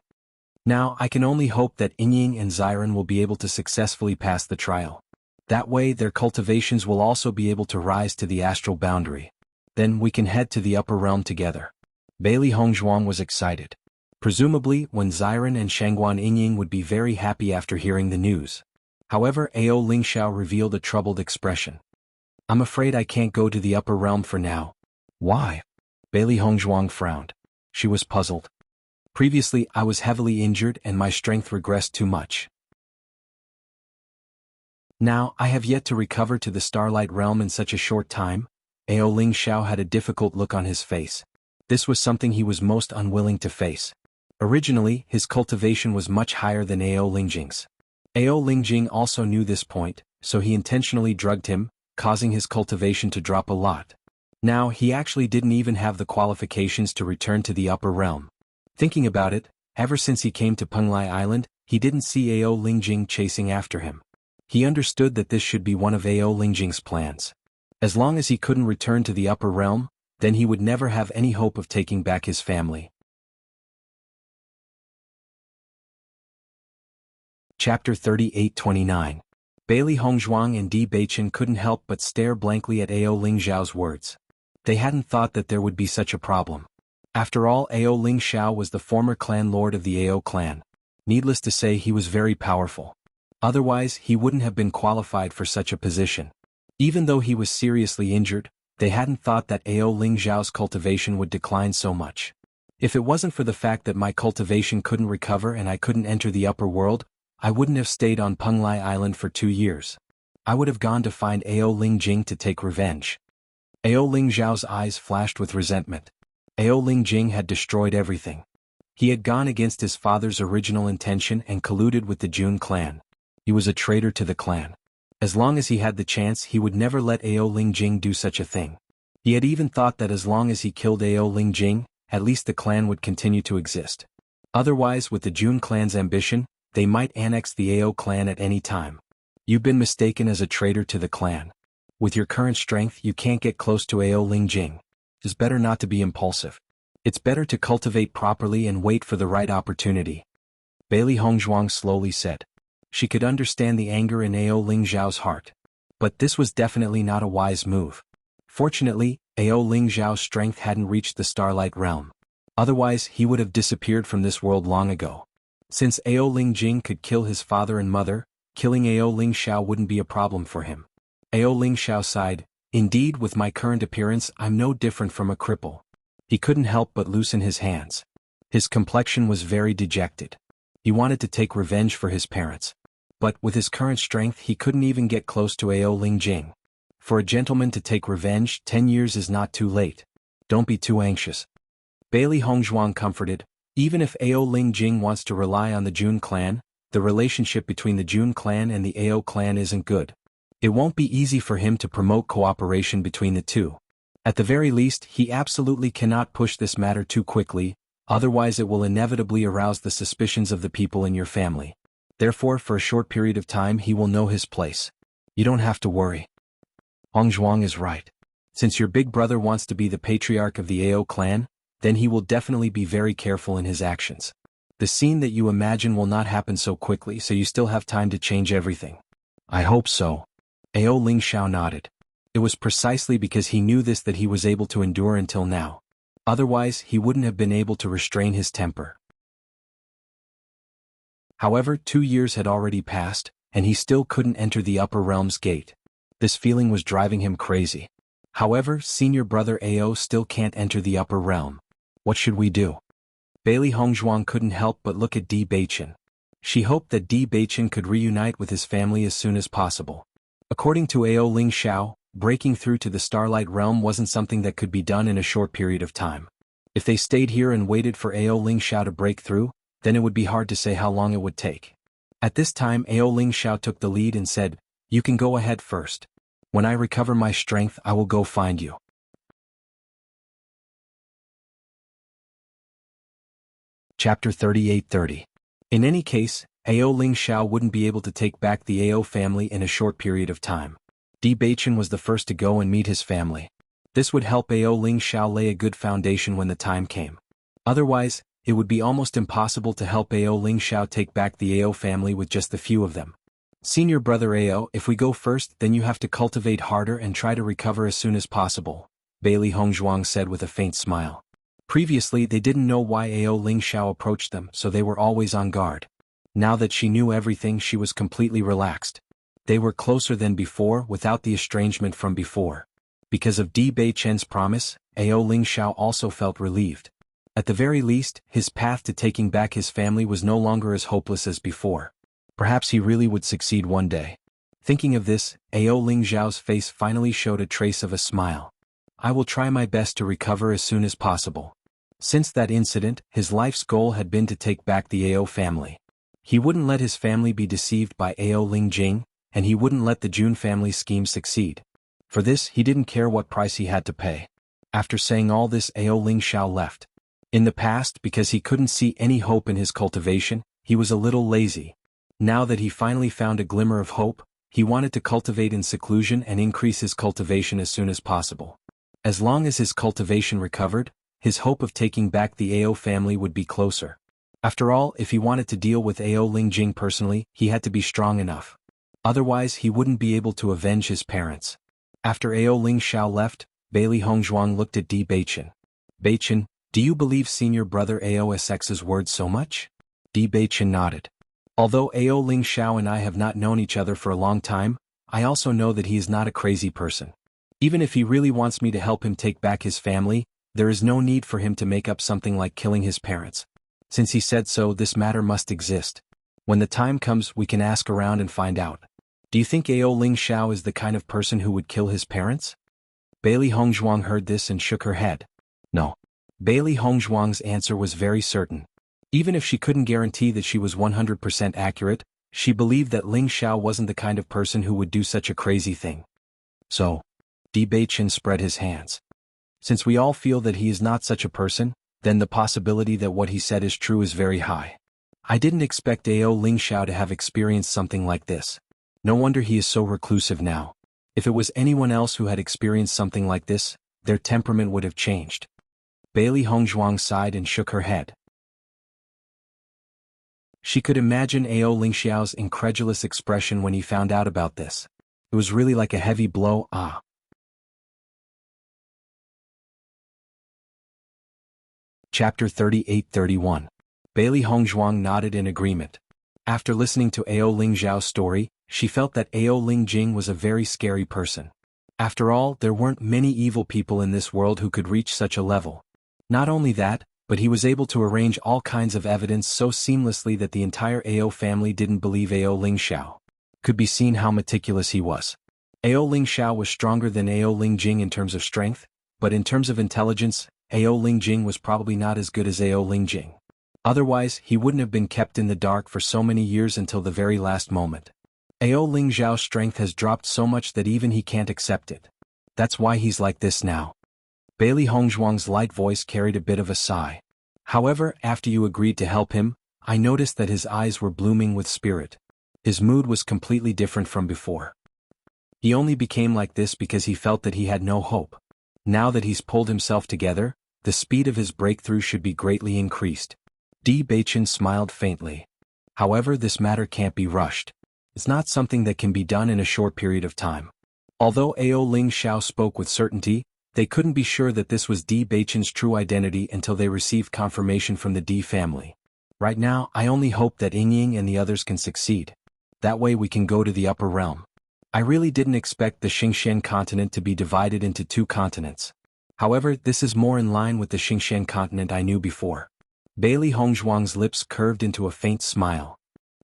A: Now I can only hope that Yingying and Xiren will be able to successfully pass the trial. That way their cultivations will also be able to rise to the astral boundary. Then we can head to the upper realm together. Bailey Hongzhuang was excited. Presumably, when Xiren and Shangguan Yingying would be very happy after hearing the news. However, Ao Ling Xiao revealed a troubled expression. I'm afraid I can't go to the upper realm for now. Why? Bailey Hongzhuang frowned. She was puzzled. Previously I was heavily injured and my strength regressed too much. Now I have yet to recover to the Starlight Realm in such a short time. Ao Ling Xiao had a difficult look on his face. This was something he was most unwilling to face. Originally, his cultivation was much higher than Ao Lingjing's. Ao Lingjing also knew this point, so he intentionally drugged him, causing his cultivation to drop a lot. Now he actually didn't even have the qualifications to return to the upper realm. Thinking about it, ever since he came to Penglai Island, he didn't see Ao Lingjing chasing after him. He understood that this should be one of Ao Lingjing's plans. As long as he couldn't return to the upper realm, then he would never have any hope of taking back his family. Chapter 38-29. Bailey Hongzhuang and Di Baichen couldn't help but stare blankly at Ao Ling Xiao's words. They hadn't thought that there would be such a problem. After all, Ao Ling Xiao was the former clan lord of the Ao clan. Needless to say, he was very powerful. Otherwise, he wouldn't have been qualified for such a position. Even though he was seriously injured, they hadn't thought that Ao Ling Xiao's cultivation would decline so much. If it wasn't for the fact that my cultivation couldn't recover and I couldn't enter the upper world, I wouldn't have stayed on Penglai Island for 2 years. I would have gone to find Ao Lingjing to take revenge. Ao Ling Xiao's eyes flashed with resentment. Ao Lingjing had destroyed everything. He had gone against his father's original intention and colluded with the Jun clan. He was a traitor to the clan. As long as he had the chance, he would never let Ao Lingjing do such a thing. He had even thought that as long as he killed Ao Lingjing, at least the clan would continue to exist. Otherwise, with the Jun clan's ambition, they might annex the Ao clan at any time. You've been mistaken as a traitor to the clan. With your current strength, you can't get close to Ao Lingjing. It's better not to be impulsive. It's better to cultivate properly and wait for the right opportunity. Bailey Hongzhuang slowly said. She could understand the anger in Ao Ling Xiao's heart. But this was definitely not a wise move. Fortunately, Ao Ling Xiao's strength hadn't reached the Starlight Realm. Otherwise, he would have disappeared from this world long ago. Since Ao Lingjing could kill his father and mother, killing Ao Ling Xiao wouldn't be a problem for him. Ao Ling Xiao sighed. Indeed, with my current appearance, I'm no different from a cripple. He couldn't help but loosen his hands. His complexion was very dejected. He wanted to take revenge for his parents. But with his current strength, he couldn't even get close to Ao Lingjing. For a gentleman to take revenge, 10 years is not too late. Don't be too anxious. Bailey Hongzhuang comforted. Even if Ao Lingjing wants to rely on the Jun clan, the relationship between the Jun clan and the Ao clan isn't good. It won't be easy for him to promote cooperation between the two. At the very least, he absolutely cannot push this matter too quickly, otherwise it will inevitably arouse the suspicions of the people in your family. Therefore, for a short period of time he will know his place. You don't have to worry. Hongzhuang is right. Since your big brother wants to be the patriarch of the Ao clan, then he will definitely be very careful in his actions. The scene that you imagine will not happen so quickly, so you still have time to change everything. I hope so. Ao Ling Xiao nodded. It was precisely because he knew this that he was able to endure until now. Otherwise, he wouldn't have been able to restrain his temper. However, 2 years had already passed, and he still couldn't enter the upper realm's gate. This feeling was driving him crazy. However, senior brother Ao still can't enter the upper realm. What should we do? Bailey Hongzhuang couldn't help but look at Di Baichen. She hoped that Di Baichen could reunite with his family as soon as possible. According to Ao Ling Xiao, breaking through to the Starlight Realm wasn't something that could be done in a short period of time. If they stayed here and waited for Ao Ling Xiao to break through, then it would be hard to say how long it would take. At this time Ao Ling Xiao took the lead and said, "You can go ahead first. When I recover my strength I will go find you." Chapter 38:30. In any case, Ao Ling Xiao wouldn't be able to take back the Ao family in a short period of time. Di Baichen was the first to go and meet his family. This would help Ao Ling Xiao lay a good foundation when the time came. Otherwise, it would be almost impossible to help Ao Ling Xiao take back the Ao family with just a few of them. "Senior brother Ao, if we go first, then you have to cultivate harder and try to recover as soon as possible," Bailey Hongzhuang said with a faint smile. Previously they didn't know why Ao Ling Xiao approached them, so they were always on guard. Now that she knew everything, she was completely relaxed. They were closer than before without the estrangement from before. Because of Di Baichen's promise, Ao Ling Xiao also felt relieved. At the very least, his path to taking back his family was no longer as hopeless as before. Perhaps he really would succeed one day. Thinking of this, Ao Ling Xiao's face finally showed a trace of a smile. "I will try my best to recover as soon as possible." Since that incident, his life's goal had been to take back the Ao family. He wouldn't let his family be deceived by Ao Ling Jing, and he wouldn't let the Jun family scheme succeed. For this, he didn't care what price he had to pay. After saying all this, Ao Ling Xiao left. In the past, because he couldn't see any hope in his cultivation, he was a little lazy. Now that he finally found a glimmer of hope, he wanted to cultivate in seclusion and increase his cultivation as soon as possible. As long as his cultivation recovered, his hope of taking back the Ao family would be closer. After all, if he wanted to deal with Ao Ling Jing personally, he had to be strong enough. Otherwise he wouldn't be able to avenge his parents. After Ao Ling Xiao left, Bailey Hongzhuang looked at Di Baichen. "Baichen, do you believe senior brother Aosx's words so much?" Di Baichen nodded. "Although Ao Ling Xiao and I have not known each other for a long time, I also know that he is not a crazy person. Even if he really wants me to help him take back his family, there is no need for him to make up something like killing his parents. Since he said so, this matter must exist. When the time comes, we can ask around and find out. Do you think Ao Ling Xiao is the kind of person who would kill his parents?" Bailey Hongzhuang heard this and shook her head. No. Bailey Hongzhuang's answer was very certain. Even if she couldn't guarantee that she was 100% accurate, she believed that Ling Xiao wasn't the kind of person who would do such a crazy thing. "So," Di Baichen spread his hands. "Since we all feel that he is not such a person, then the possibility that what he said is true is very high. I didn't expect Ao Ling Xiao to have experienced something like this. No wonder he is so reclusive now. If it was anyone else who had experienced something like this, their temperament would have changed." Bailey Hongzhuang sighed and shook her head. She could imagine Ao Ling Xiao's incredulous expression when he found out about this. It was really like a heavy blow. Chapter 38:31. Bailey Hongzhuang nodded in agreement. After listening to Ao Ling Xiao's story, she felt that Ao Ling Jing was a very scary person. After all, there weren't many evil people in this world who could reach such a level. Not only that, but he was able to arrange all kinds of evidence so seamlessly that the entire Ao family didn't believe Ao Ling Xiao. Could be seen how meticulous he was. Ao Ling Xiao was stronger than Ao Ling Jing in terms of strength, but in terms of intelligence, Ao Ling Jing was probably not as good as Ao Ling Jing. Otherwise, he wouldn't have been kept in the dark for so many years until the very last moment. Ao Ling Xiao's strength has dropped so much that even he can't accept it. That's why he's like this now. Bailey Hongzhuang's light voice carried a bit of a sigh. "However, after you agreed to help him, I noticed that his eyes were blooming with spirit. His mood was completely different from before. He only became like this because he felt that he had no hope. Now that he's pulled himself together, the speed of his breakthrough should be greatly increased." Di Baichen smiled faintly. "However, this matter can't be rushed. It's not something that can be done in a short period of time." Although Ao Ling Xiao spoke with certainty, they couldn't be sure that this was Di Baichen's true identity until they received confirmation from the Di family. "Right now, I only hope that Yingying and the others can succeed. That way we can go to the upper realm. I really didn't expect the Xingxian continent to be divided into 2 continents. However, this is more in line with the Xingxian continent I knew before." Bailey Hongzhuang's lips curved into a faint smile.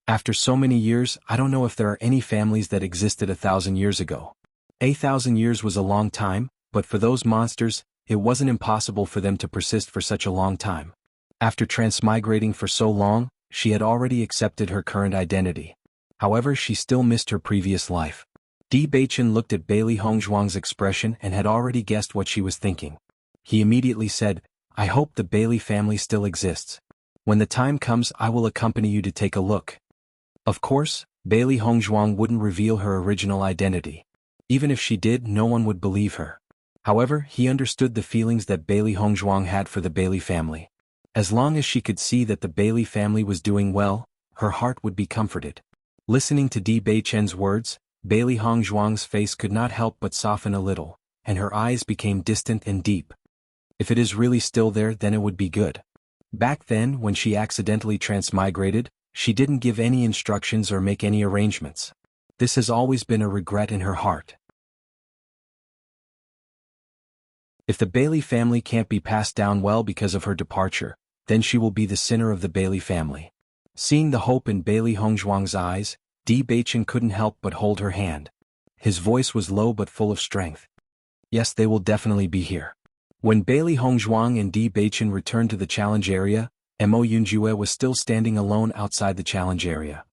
A: "After so many years, I don't know if there are any families that existed 1,000 years ago. 1,000 years was a long time, but for those monsters, it wasn't impossible for them to persist for such a long time. After transmigrating for so long, she had already accepted her current identity. However, she still missed her previous life. Di Baichen looked at Bailey Hongzhuang's expression and had already guessed what she was thinking. He immediately said, "I hope the Bailey family still exists. When the time comes, I will accompany you to take a look." Of course, Bailey Hongzhuang wouldn't reveal her original identity. Even if she did, no one would believe her. However, he understood the feelings that Bailey Hongzhuang had for the Bailey family. As long as she could see that the Bailey family was doing well, her heart would be comforted. Listening to Di Baichen's words, Bailey Hongzhuang's face could not help but soften a little, and her eyes became distant and deep. If it is really still there, then it would be good. Back then, when she accidentally transmigrated, she didn't give any instructions or make any arrangements. This has always been a regret in her heart. If the Bailey family can't be passed down well because of her departure, then she will be the sinner of the Bailey family. Seeing the hope in Bailey Hongzhuang's eyes, Di Baichen couldn't help but hold her hand. His voice was low but full of strength. Yes, they will definitely be here. When Bailey Hongzhuang and Di Baichen returned to the challenge area, Mo Yunjue was still standing alone outside the challenge area.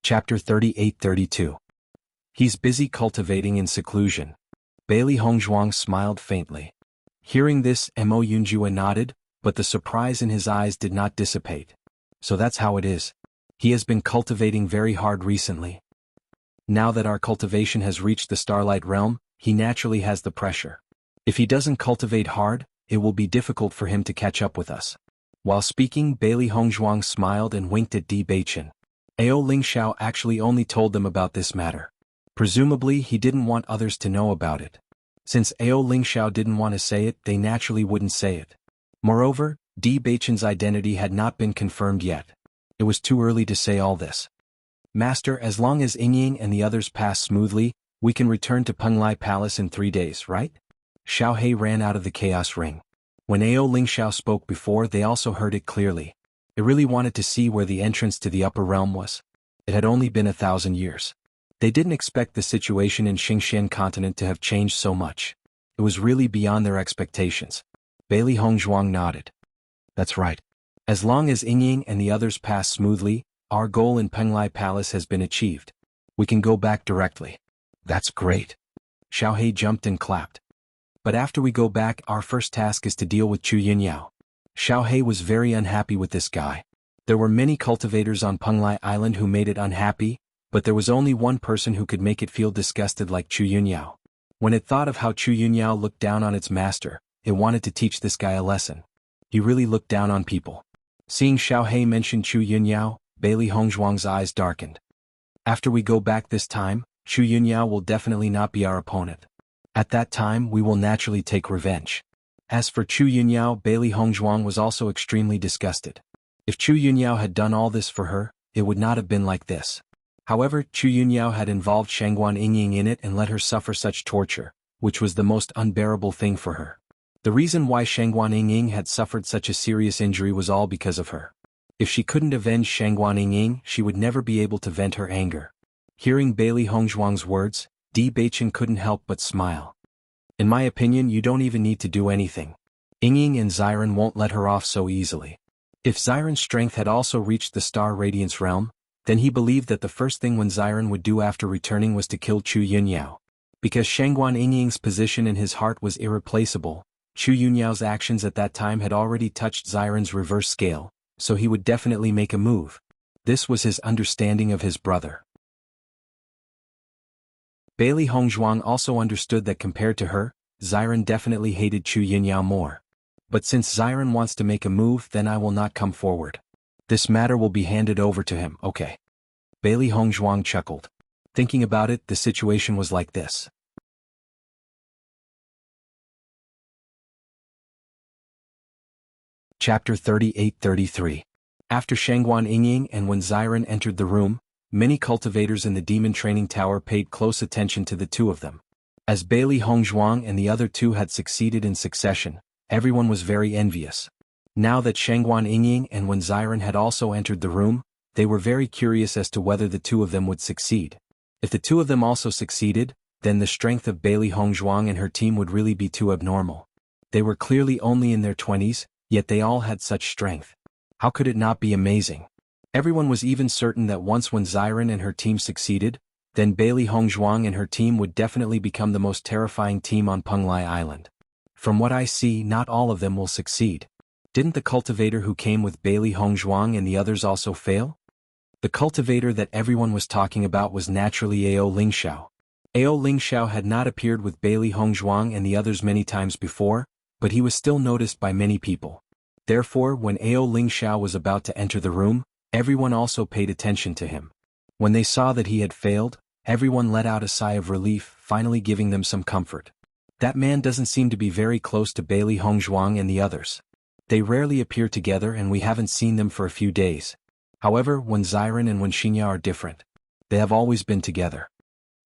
A: Chapter 38-32. He's busy cultivating in seclusion. Bailey Hongzhuang smiled faintly. Hearing this, Mo Yunjue nodded, but the surprise in his eyes did not dissipate. So that's how it is. He has been cultivating very hard recently. Now that our cultivation has reached the Starlight Realm, he naturally has the pressure. If he doesn't cultivate hard, it will be difficult for him to catch up with us. While speaking, Bailey Hongzhuang smiled and winked at Di Baichen. Ao Lingxiao actually only told them about this matter. Presumably, he didn't want others to know about it. Since Ao Lingxiao didn't want to say it, they naturally wouldn't say it. Moreover, Di Baichen's identity had not been confirmed yet. It was too early to say all this. Master, as long as Yingying and the others pass smoothly, we can return to Penglai Palace in 3 days, right? Xiao He ran out of the chaos ring. When Ao Lingxiao spoke before, they also heard it clearly. It really wanted to see where the entrance to the upper realm was. It had only been 1,000 years. They didn't expect the situation in Xingxian continent to have changed so much. It was really beyond their expectations. Bailey Hongzhuang nodded. That's right. As long as Yingying and the others pass smoothly, our goal in Penglai Palace has been achieved. We can go back directly. That's great. Xiao He jumped and clapped. But after we go back, our first task is to deal with Chu Yunyao. Xiao He was very unhappy with this guy. There were many cultivators on Penglai Island who made it unhappy, but there was only one person who could make it feel disgusted like Chu Yunyao. When it thought of how Chu Yunyao looked down on its master, it wanted to teach this guy a lesson. He really looked down on people. Seeing Xiao He mention Chu Yunyao, Bailey Hongzhuang's eyes darkened. After we go back this time, Chu Yunyao will definitely not be our opponent. At that time, we will naturally take revenge. As for Chu Yunyao, Bailey Hongzhuang was also extremely disgusted. If Chu Yunyao had done all this for her, it would not have been like this. However, Chu Yunyao had involved Shangguan Yingying in it and let her suffer such torture, which was the most unbearable thing for her. The reason why Shangguan Yingying had suffered such a serious injury was all because of her. If she couldn't avenge Shangguan Yingying, she would never be able to vent her anger. Hearing Bailey Hongzhuang's words, Di Baichen couldn't help but smile. In my opinion, you don't even need to do anything. Yingying and Xiren won't let her off so easily. If Xiren's strength had also reached the Star Radiance realm, then he believed that the first thing Xiren would do after returning was to kill Chu Yunyao. Because Shangguan Yingying's position in his heart was irreplaceable, Chu Yunyao's actions at that time had already touched Xiren's reverse scale, so he would definitely make a move. This was his understanding of his brother. Bailey Hongzhuang also understood that compared to her, Xiren definitely hated Chu Yunyao more. But since Xiren wants to make a move, then I will not come forward. This matter will be handed over to him, okay? Bailey Hongzhuang chuckled. Thinking about it, the situation was like this. Chapter 38-33. After Shangguan Yingying and when Xiren entered the room, many cultivators in the Demon Training Tower paid close attention to the two of them. As Bailey Hongzhuang and the other two had succeeded in succession, everyone was very envious. Now that Shangguan Yingying and when Xiren had also entered the room, they were very curious as to whether the two of them would succeed. If the two of them also succeeded, then the strength of Bailey Hongzhuang and her team would really be too abnormal. They were clearly only in their 20s, yet they all had such strength. How could it not be amazing? Everyone was even certain that once when Xiren and her team succeeded, then Bailey Hongzhuang and her team would definitely become the most terrifying team on Penglai Island. From what I see, not all of them will succeed. Didn't the cultivator who came with Bailey Hongzhuang and the others also fail? The cultivator that everyone was talking about was naturally Ao Lingxiao. Ao Lingxiao had not appeared with Bailey Hongzhuang and the others many times before, but he was still noticed by many people. Therefore, when Ao Lingxiao was about to enter the room, everyone also paid attention to him. When they saw that he had failed, everyone let out a sigh of relief, finally giving them some comfort. That man doesn't seem to be very close to Bailey Hongzhuang and the others. They rarely appear together and we haven't seen them for a few days. However, when Xiren and when Xingya are different. They have always been together.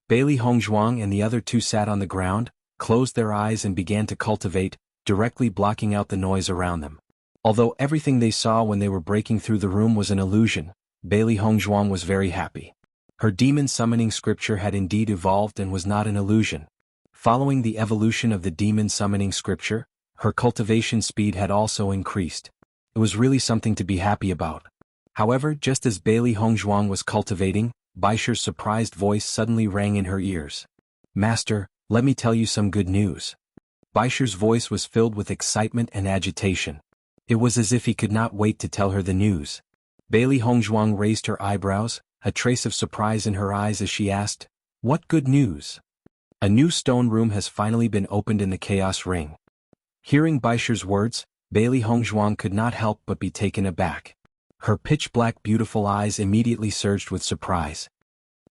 A: Bailey Hongzhuang and the other two sat on the ground, closed their eyes and began to cultivate, directly blocking out the noise around them. Although everything they saw when they were breaking through the room was an illusion, Bailey Hongzhuang was very happy. Her demon summoning scripture had indeed evolved and was not an illusion. Following the evolution of the demon summoning scripture, her cultivation speed had also increased. It was really something to be happy about. However, just as Bailey Hongzhuang was cultivating, Baisher's surprised voice suddenly rang in her ears. "Master, let me tell you some good news." Baisher's voice was filled with excitement and agitation. It was as if he could not wait to tell her the news. Bailey Hongzhuang raised her eyebrows, a trace of surprise in her eyes as she asked, "What good news?" "A new stone room has finally been opened in the Chaos Ring." Hearing Baisher's words, Bailey Hongzhuang could not help but be taken aback. Her pitch-black beautiful eyes immediately surged with surprise.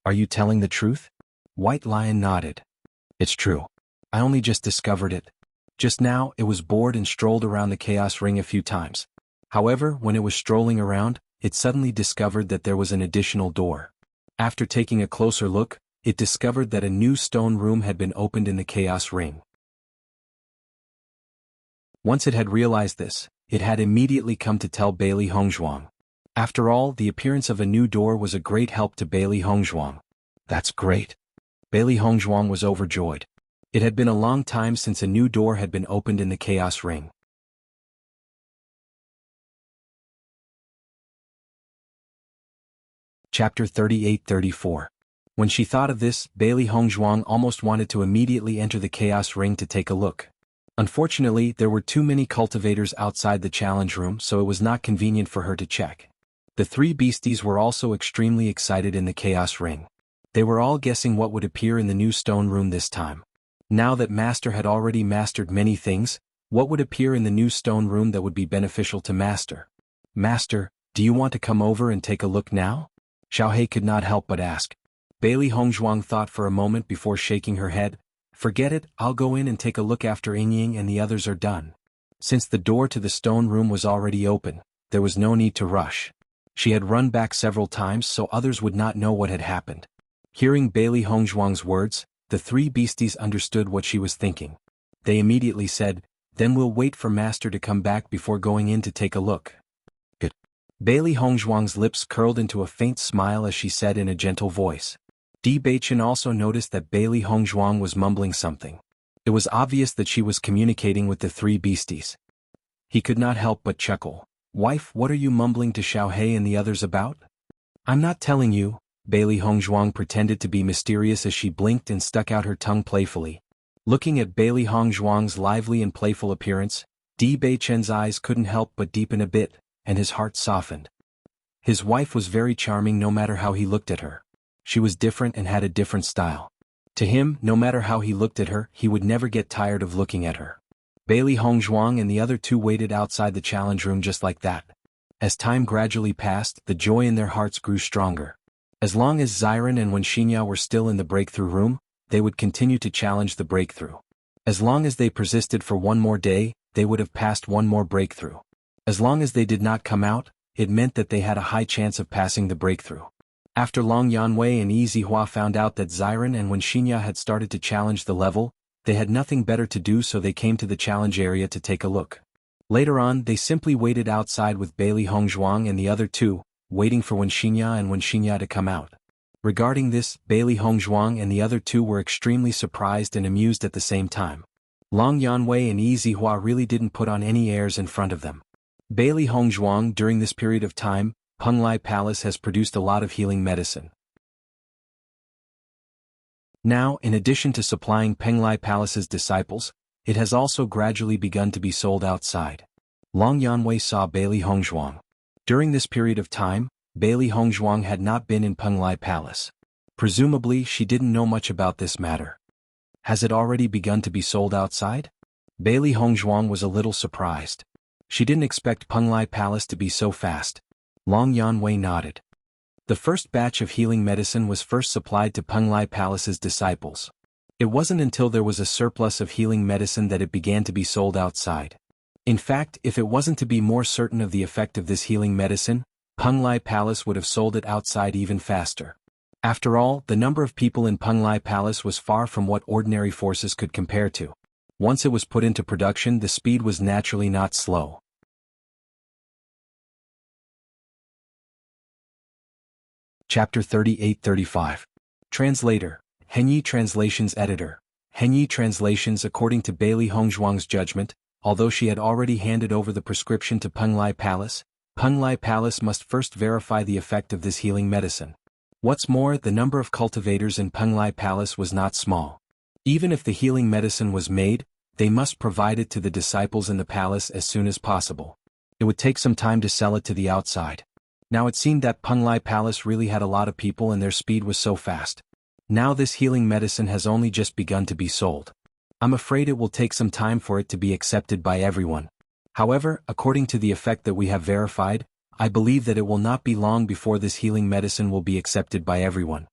A: "Are you telling the truth?" White Lion nodded. "It's true. I only just discovered it. Just now, it was bored and strolled around the Chaos Ring a few times. However, when it was strolling around, it suddenly discovered that there was an additional door. After taking a closer look, it discovered that a new stone room had been opened in the Chaos Ring. Once it had realized this, it had immediately come to tell Bailey Hongzhuang. After all, the appearance of a new door was a great help to Bailey Hongzhuang. "That's great." Bailey Hongzhuang was overjoyed. It had been a long time since a new door had been opened in the Chaos Ring. Chapter 38-34. When she thought of this, Bailey Hongzhuang almost wanted to immediately enter the Chaos Ring to take a look. Unfortunately, there were too many cultivators outside the challenge room, so it was not convenient for her to check. The three beasties were also extremely excited in the Chaos Ring. They were all guessing what would appear in the new stone room this time. Now that Master had already mastered many things, what would appear in the new stone room that would be beneficial to Master? "Master, do you want to come over and take a look now?" Xiaohei could not help but ask. Bailey Hongzhuang thought for a moment before shaking her head. "Forget it, I'll go in and take a look after Yingying and the others are done." Since the door to the stone room was already open, there was no need to rush. She had run back several times so others would not know what had happened. Hearing Bailey Hongzhuang's words, the three beasties understood what she was thinking. They immediately said, "Then we'll wait for Master to come back before going in to take a look." Good. Bailey Hongzhuang's lips curled into a faint smile as she said in a gentle voice. Di Beichen also noticed that Bailey Hongzhuang was mumbling something. It was obvious that she was communicating with the three beasties. He could not help but chuckle. "Wife, what are you mumbling to Xiaohei and the others about?" "I'm not telling you." Bailey Hongzhuang pretended to be mysterious as she blinked and stuck out her tongue playfully. Looking at Bailey Hongzhuang's lively and playful appearance, Di Beichen's eyes couldn't help but deepen a bit, and his heart softened. His wife was very charming no matter how he looked at her. She was different and had a different style. To him, no matter how he looked at her, he would never get tired of looking at her. Bailey Hongzhuang and the other two waited outside the challenge room just like that. As time gradually passed, the joy in their hearts grew stronger. As long as Xiren and Wenxinya were still in the breakthrough room, they would continue to challenge the breakthrough. As long as they persisted for one more day, they would have passed one more breakthrough. As long as they did not come out, it meant that they had a high chance of passing the breakthrough. After Long Yanwei and Yi Zihua found out that Xiren and Wenxinya had started to challenge the level, they had nothing better to do so they came to the challenge area to take a look. Later on, they simply waited outside with Bailey Hongzhuang and the other two, waiting for Wenxinya and Wenxinya to come out. Regarding this, Bailey Hongzhuang and the other two were extremely surprised and amused at the same time. Long Yanwei and Yi Zihua really didn't put on any airs in front of them. Bailey Hongzhuang, during this period of time, Penglai Palace has produced a lot of healing medicine. Now, in addition to supplying Penglai Palace's disciples, it has also gradually begun to be sold outside. Long Yanwei saw Bailey Hongzhuang. During this period of time, Bailey Hongzhuang had not been in Penglai Palace. Presumably, she didn't know much about this matter. Has it already begun to be sold outside? Bailey Hongzhuang was a little surprised. She didn't expect Penglai Palace to be so fast. Long Yanwei nodded. The first batch of healing medicine was first supplied to Penglai Palace's disciples. It wasn't until there was a surplus of healing medicine that it began to be sold outside. In fact, if it wasn't to be more certain of the effect of this healing medicine, Penglai Palace would have sold it outside even faster. After all, the number of people in Penglai Palace was far from what ordinary forces could compare to. Once it was put into production, the speed was naturally not slow. Chapter 38-35. Translator, Henyi Translations Editor. Henyi Translations. According to Bailey Hongzhuang's judgment, although she had already handed over the prescription to Penglai Palace must first verify the effect of this healing medicine. What's more, the number of cultivators in Penglai Palace was not small. Even if the healing medicine was made, they must provide it to the disciples in the palace as soon as possible. It would take some time to sell it to the outside. Now it seemed that Penglai Palace really had a lot of people and their speed was so fast. Now this healing medicine has only just begun to be sold. I'm afraid it will take some time for it to be accepted by everyone. However, according to the effect that we have verified, I believe that it will not be long before this healing medicine will be accepted by everyone.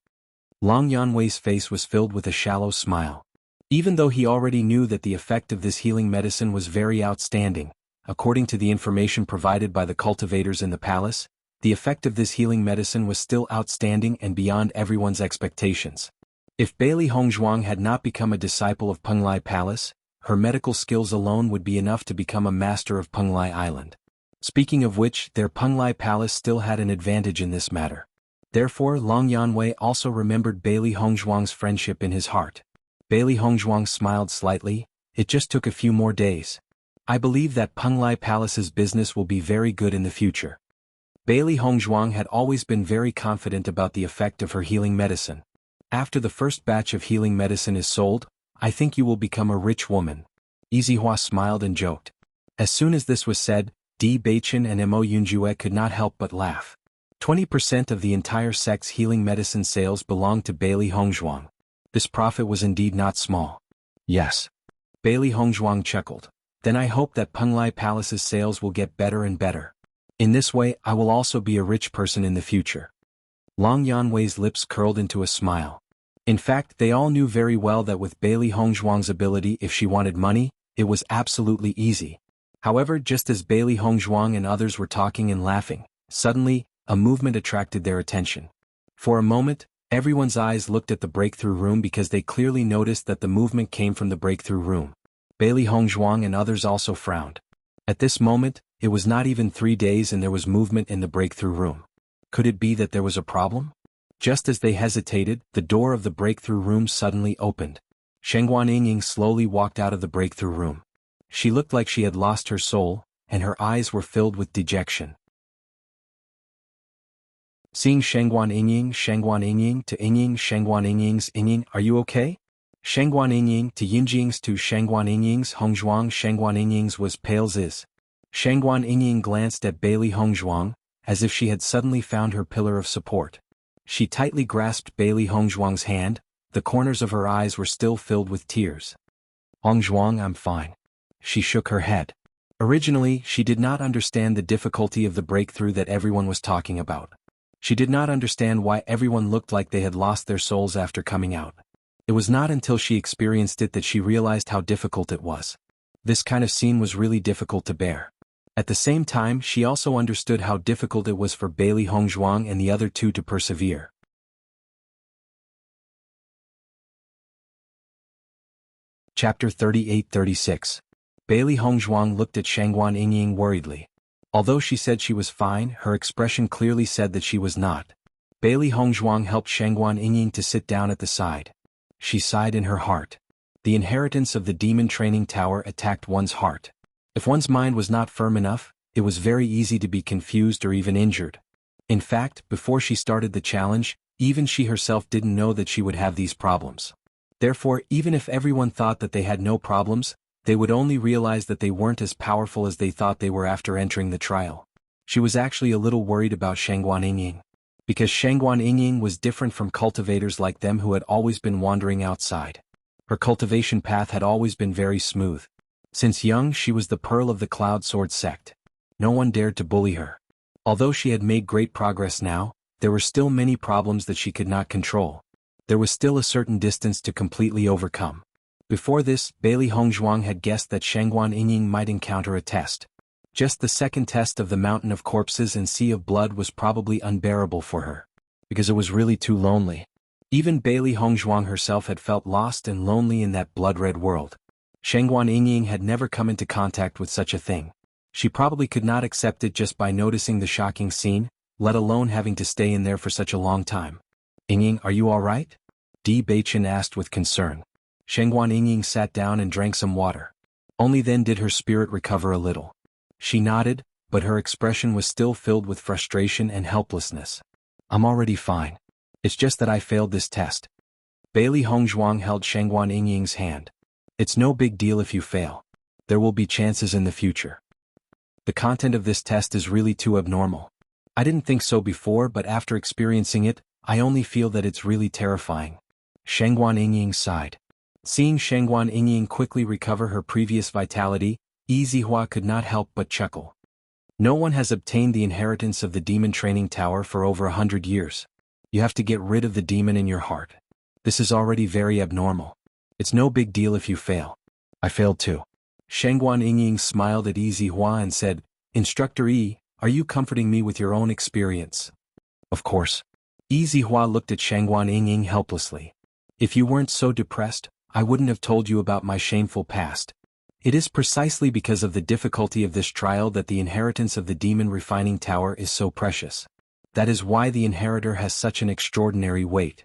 A: Long Yanwei's face was filled with a shallow smile. Even though he already knew that the effect of this healing medicine was very outstanding, according to the information provided by the cultivators in the palace, the effect of this healing medicine was still outstanding and beyond everyone's expectations. If Bailey Hongzhuang had not become a disciple of Penglai Palace, her medical skills alone would be enough to become a master of Penglai Island. Speaking of which, their Penglai Palace still had an advantage in this matter. Therefore, Long Yanwei also remembered Bailey Hongzhuang's friendship in his heart. Bailey Hongzhuang smiled slightly. It just took a few more days. I believe that Penglai Palace's business will be very good in the future. Bailey Hongzhuang had always been very confident about the effect of her healing medicine. After the first batch of healing medicine is sold, I think you will become a rich woman. Yi Zihua smiled and joked. As soon as this was said, Di Beichen and Mo Yunjue could not help but laugh. 20% of the entire sect's healing medicine sales belonged to Bailey Hongzhuang. This profit was indeed not small. Yes. Bailey Hongzhuang chuckled. Then I hope that Penglai Palace's sales will get better and better. In this way, I will also be a rich person in the future. Long Yanwei's lips curled into a smile. In fact, they all knew very well that with Bailey Hongzhuang's ability, if she wanted money, it was absolutely easy. However, just as Bailey Hongzhuang and others were talking and laughing, suddenly, a movement attracted their attention. For a moment, everyone's eyes looked at the breakthrough room because they clearly noticed that the movement came from the breakthrough room. Bailey Hongzhuang and others also frowned. At this moment, it was not even 3 days and there was movement in the breakthrough room. Could it be that there was a problem? Just as they hesitated, the door of the breakthrough room suddenly opened. Shengguan Yingying slowly walked out of the breakthrough room. She looked like she had lost her soul, and her eyes were filled with dejection. Seeing Shengguan Yingying to Yingying, Shengguan Yingying's Yingying, are you okay? Shengguan Yingying to Yinjing's to Shengguan Yingying's Hongzhuang. Shengguan Yingying's was pale as. Shengguan Yingying glanced at Bailey Hongzhuang, as if she had suddenly found her pillar of support. She tightly grasped Bailey Hongzhuang's hand, the corners of her eyes were still filled with tears. Hongzhuang, I'm fine. She shook her head. Originally, she did not understand the difficulty of the breakthrough that everyone was talking about. She did not understand why everyone looked like they had lost their souls after coming out. It was not until she experienced it that she realized how difficult it was. This kind of scene was really difficult to bear. At the same time, she also understood how difficult it was for Bailey Hongzhuang and the other two to persevere. Chapter 38-36. Bailey Hongzhuang looked at Shengguan Yingying worriedly. Although she said she was fine, her expression clearly said that she was not. Bailey Hongzhuang helped Shangguan Yingying to sit down at the side. She sighed in her heart. The inheritance of the demon training tower attacked one's heart. If one's mind was not firm enough, it was very easy to be confused or even injured. In fact, before she started the challenge, even she herself didn't know that she would have these problems. Therefore, even if everyone thought that they had no problems, they would only realize that they weren't as powerful as they thought they were after entering the trial. She was actually a little worried about Shangguan Yingying. Because Shangguan Yingying was different from cultivators like them who had always been wandering outside. Her cultivation path had always been very smooth. Since young she was the pearl of the Cloud Sword sect. No one dared to bully her. Although she had made great progress now, there were still many problems that she could not control. There was still a certain distance to completely overcome. Before this, Bailey Hongzhuang had guessed that Shangguan Yingying might encounter a test. Just the second test of the Mountain of Corpses and Sea of Blood was probably unbearable for her. Because it was really too lonely. Even Bailey Hongzhuang herself had felt lost and lonely in that blood-red world. Shangguan Yingying had never come into contact with such a thing. She probably could not accept it just by noticing the shocking scene, let alone having to stay in there for such a long time. Yingying, are you alright? Di Beichen asked with concern. Shangguan Yingying sat down and drank some water. Only then did her spirit recover a little. She nodded, but her expression was still filled with frustration and helplessness. I'm already fine. It's just that I failed this test. Bailey Hongzhuang held Shangguan Yingying's hand. It's no big deal if you fail. There will be chances in the future. The content of this test is really too abnormal. I didn't think so before, but after experiencing it, I only feel that it's really terrifying. Shangguan Yingying sighed. Seeing Shangguan Yingying quickly recover her previous vitality, Yi Zihua could not help but chuckle. No one has obtained the inheritance of the demon training tower for over 100 years. You have to get rid of the demon in your heart. This is already very abnormal. It's no big deal if you fail. I failed too. Shangguan Yingying smiled at Yi Zihua and said, Instructor Yi, are you comforting me with your own experience? Of course. Yi Zihua looked at Shangguan Yingying helplessly. If you weren't so depressed, I wouldn't have told you about my shameful past. It is precisely because of the difficulty of this trial that the inheritance of the demon refining tower is so precious. That is why the inheritor has such an extraordinary weight.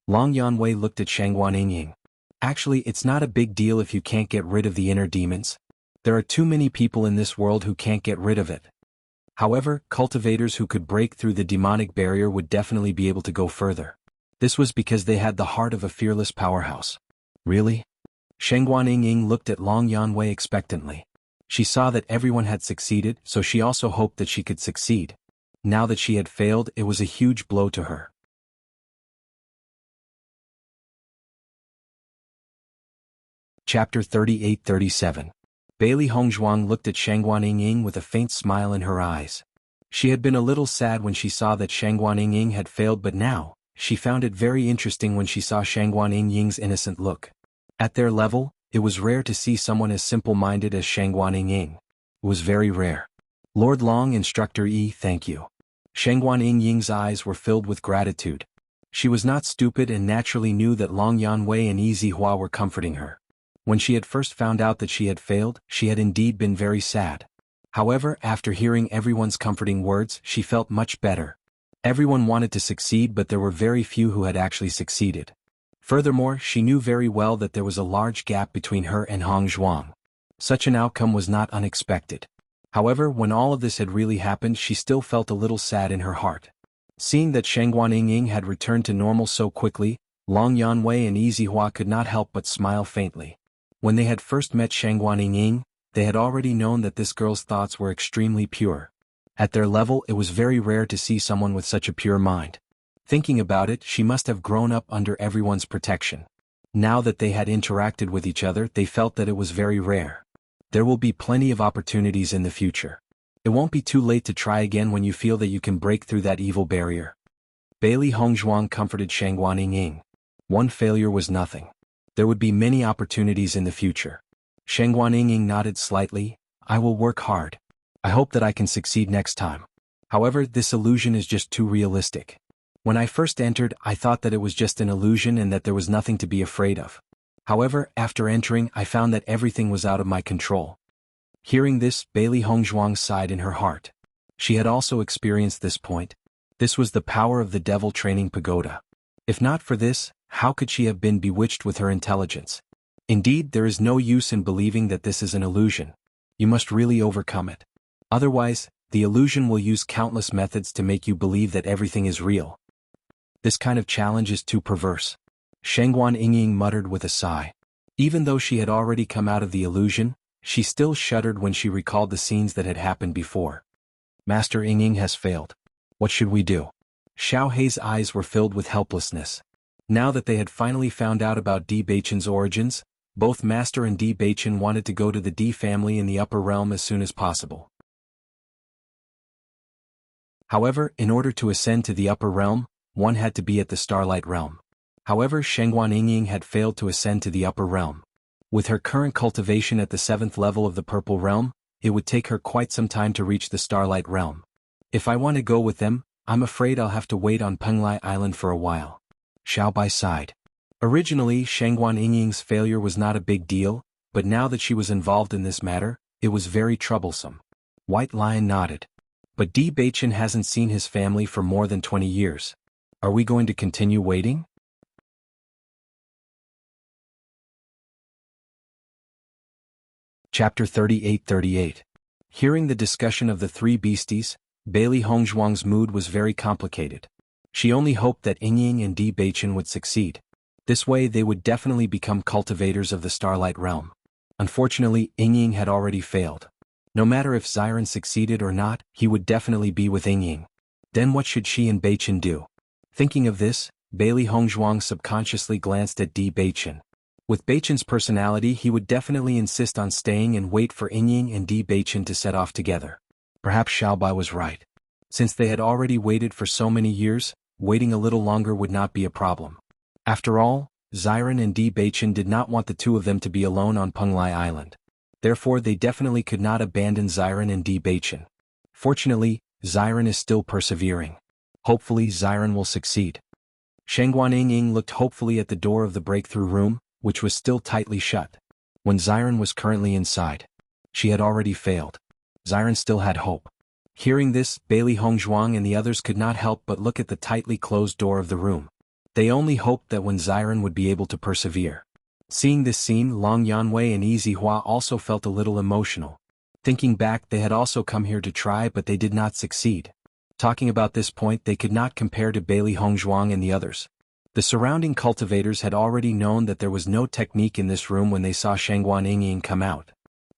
A: Long Yanwei looked at Shangguan Yingying. Actually, it's not a big deal if you can't get rid of the inner demons. There are too many people in this world who can't get rid of it. However, cultivators who could break through the demonic barrier would definitely be able to go further. This was because they had the heart of a fearless powerhouse. Really? Shangguan Yingying looked at Long Yanwei expectantly. She saw that everyone had succeeded, so she also hoped that she could succeed. Now that she had failed, it was a huge blow to her. Chapter 38-37. Bailey Hongzhuang looked at Shangguan Yingying with a faint smile in her eyes. She had been a little sad when she saw that Shangguan Yingying had failed, but now, she found it very interesting when she saw Shangguan Yingying's innocent look. At their level, it was rare to see someone as simple-minded as Shangguan Yingying. It was very rare. Lord Long, Instructor Yi, thank you. Shangguan Yingying's eyes were filled with gratitude. She was not stupid and naturally knew that Long Yanwei and Yi Zihua were comforting her. When she had first found out that she had failed, she had indeed been very sad. However, after hearing everyone's comforting words, she felt much better. Everyone wanted to succeed, but there were very few who had actually succeeded. Furthermore, she knew very well that there was a large gap between her and Hongzhuang. Such an outcome was not unexpected. However, when all of this had really happened, she still felt a little sad in her heart. Seeing that Shangguan Yingying had returned to normal so quickly, Long Yanwei and Yi Zihua could not help but smile faintly. When they had first met Shangguan Yingying, they had already known that this girl's thoughts were extremely pure. At their level, it was very rare to see someone with such a pure mind. Thinking about it, she must have grown up under everyone's protection. Now that they had interacted with each other, they felt that it was very rare. There will be plenty of opportunities in the future. It won't be too late to try again when you feel that you can break through that evil barrier. Bailey Hongzhuang comforted Shangguan Yingying. One failure was nothing. There would be many opportunities in the future. Shangguan Yingying nodded slightly. I will work hard. I hope that I can succeed next time. However, this illusion is just too realistic. When I first entered, I thought that it was just an illusion and that there was nothing to be afraid of. However, after entering, I found that everything was out of my control. Hearing this, Bailey Hongzhuang sighed in her heart. She had also experienced this point. This was the power of the devil training pagoda. If not for this, how could she have been bewitched with her intelligence? Indeed, there is no use in believing that this is an illusion. You must really overcome it. Otherwise, the illusion will use countless methods to make you believe that everything is real. This kind of challenge is too perverse. Shangguan Yingying muttered with a sigh. Even though she had already come out of the illusion, she still shuddered when she recalled the scenes that had happened before. Master Yingying has failed. What should we do? Xiao Hei's eyes were filled with helplessness. Now that they had finally found out about Di Beichen's origins, both Master and Di Beichen wanted to go to the Di family in the upper realm as soon as possible. However, in order to ascend to the upper realm, one had to be at the Starlight realm. However, Shangguan Yingying had failed to ascend to the upper realm. With her current cultivation at the 7th level of the purple realm, it would take her quite some time to reach the Starlight realm. If I want to go with them, I'm afraid I'll have to wait on Penglai Island for a while. Xiao Bai sighed. Originally, Shangguan Yingying's failure was not a big deal, but now that she was involved in this matter, it was very troublesome. White Lion nodded. But Di Beichen hasn't seen his family for more than 20 years. Are we going to continue waiting? Chapter 38. Hearing the discussion of the three beasties, Bailey Hongzhuang's mood was very complicated. She only hoped that Yingying and Di Beichen would succeed. This way they would definitely become cultivators of the Starlight realm. Unfortunately, Yingying had already failed. No matter if Xiren succeeded or not, he would definitely be with Yingying. Then what should she and Beichen do? Thinking of this, Bailey Hongzhuang subconsciously glanced at Di Beichen. With Beichen's personality, he would definitely insist on staying and wait for Yingying and Di Beichen to set off together. Perhaps Xiaobai was right. Since they had already waited for so many years, waiting a little longer would not be a problem. After all, Xiren and Di Beichen did not want the two of them to be alone on Penglai Island. Therefore they definitely could not abandon Xiren and Di Beichen. Fortunately, Xiren is still persevering. Hopefully Xiren will succeed. Shangguan Yingying looked hopefully at the door of the breakthrough room, which was still tightly shut. When Xiren was currently inside, she had already failed. Xiren still had hope. Hearing this, Bailey Hongzhuang and the others could not help but look at the tightly closed door of the room. They only hoped that when Xiren would be able to persevere. Seeing this scene, Long Yanwei and Yi Hua also felt a little emotional. Thinking back, they had also come here to try but they did not succeed. Talking about this point, they could not compare to Bailey Hongzhuang and the others. The surrounding cultivators had already known that there was no technique in this room when they saw Shangguan Yingying come out.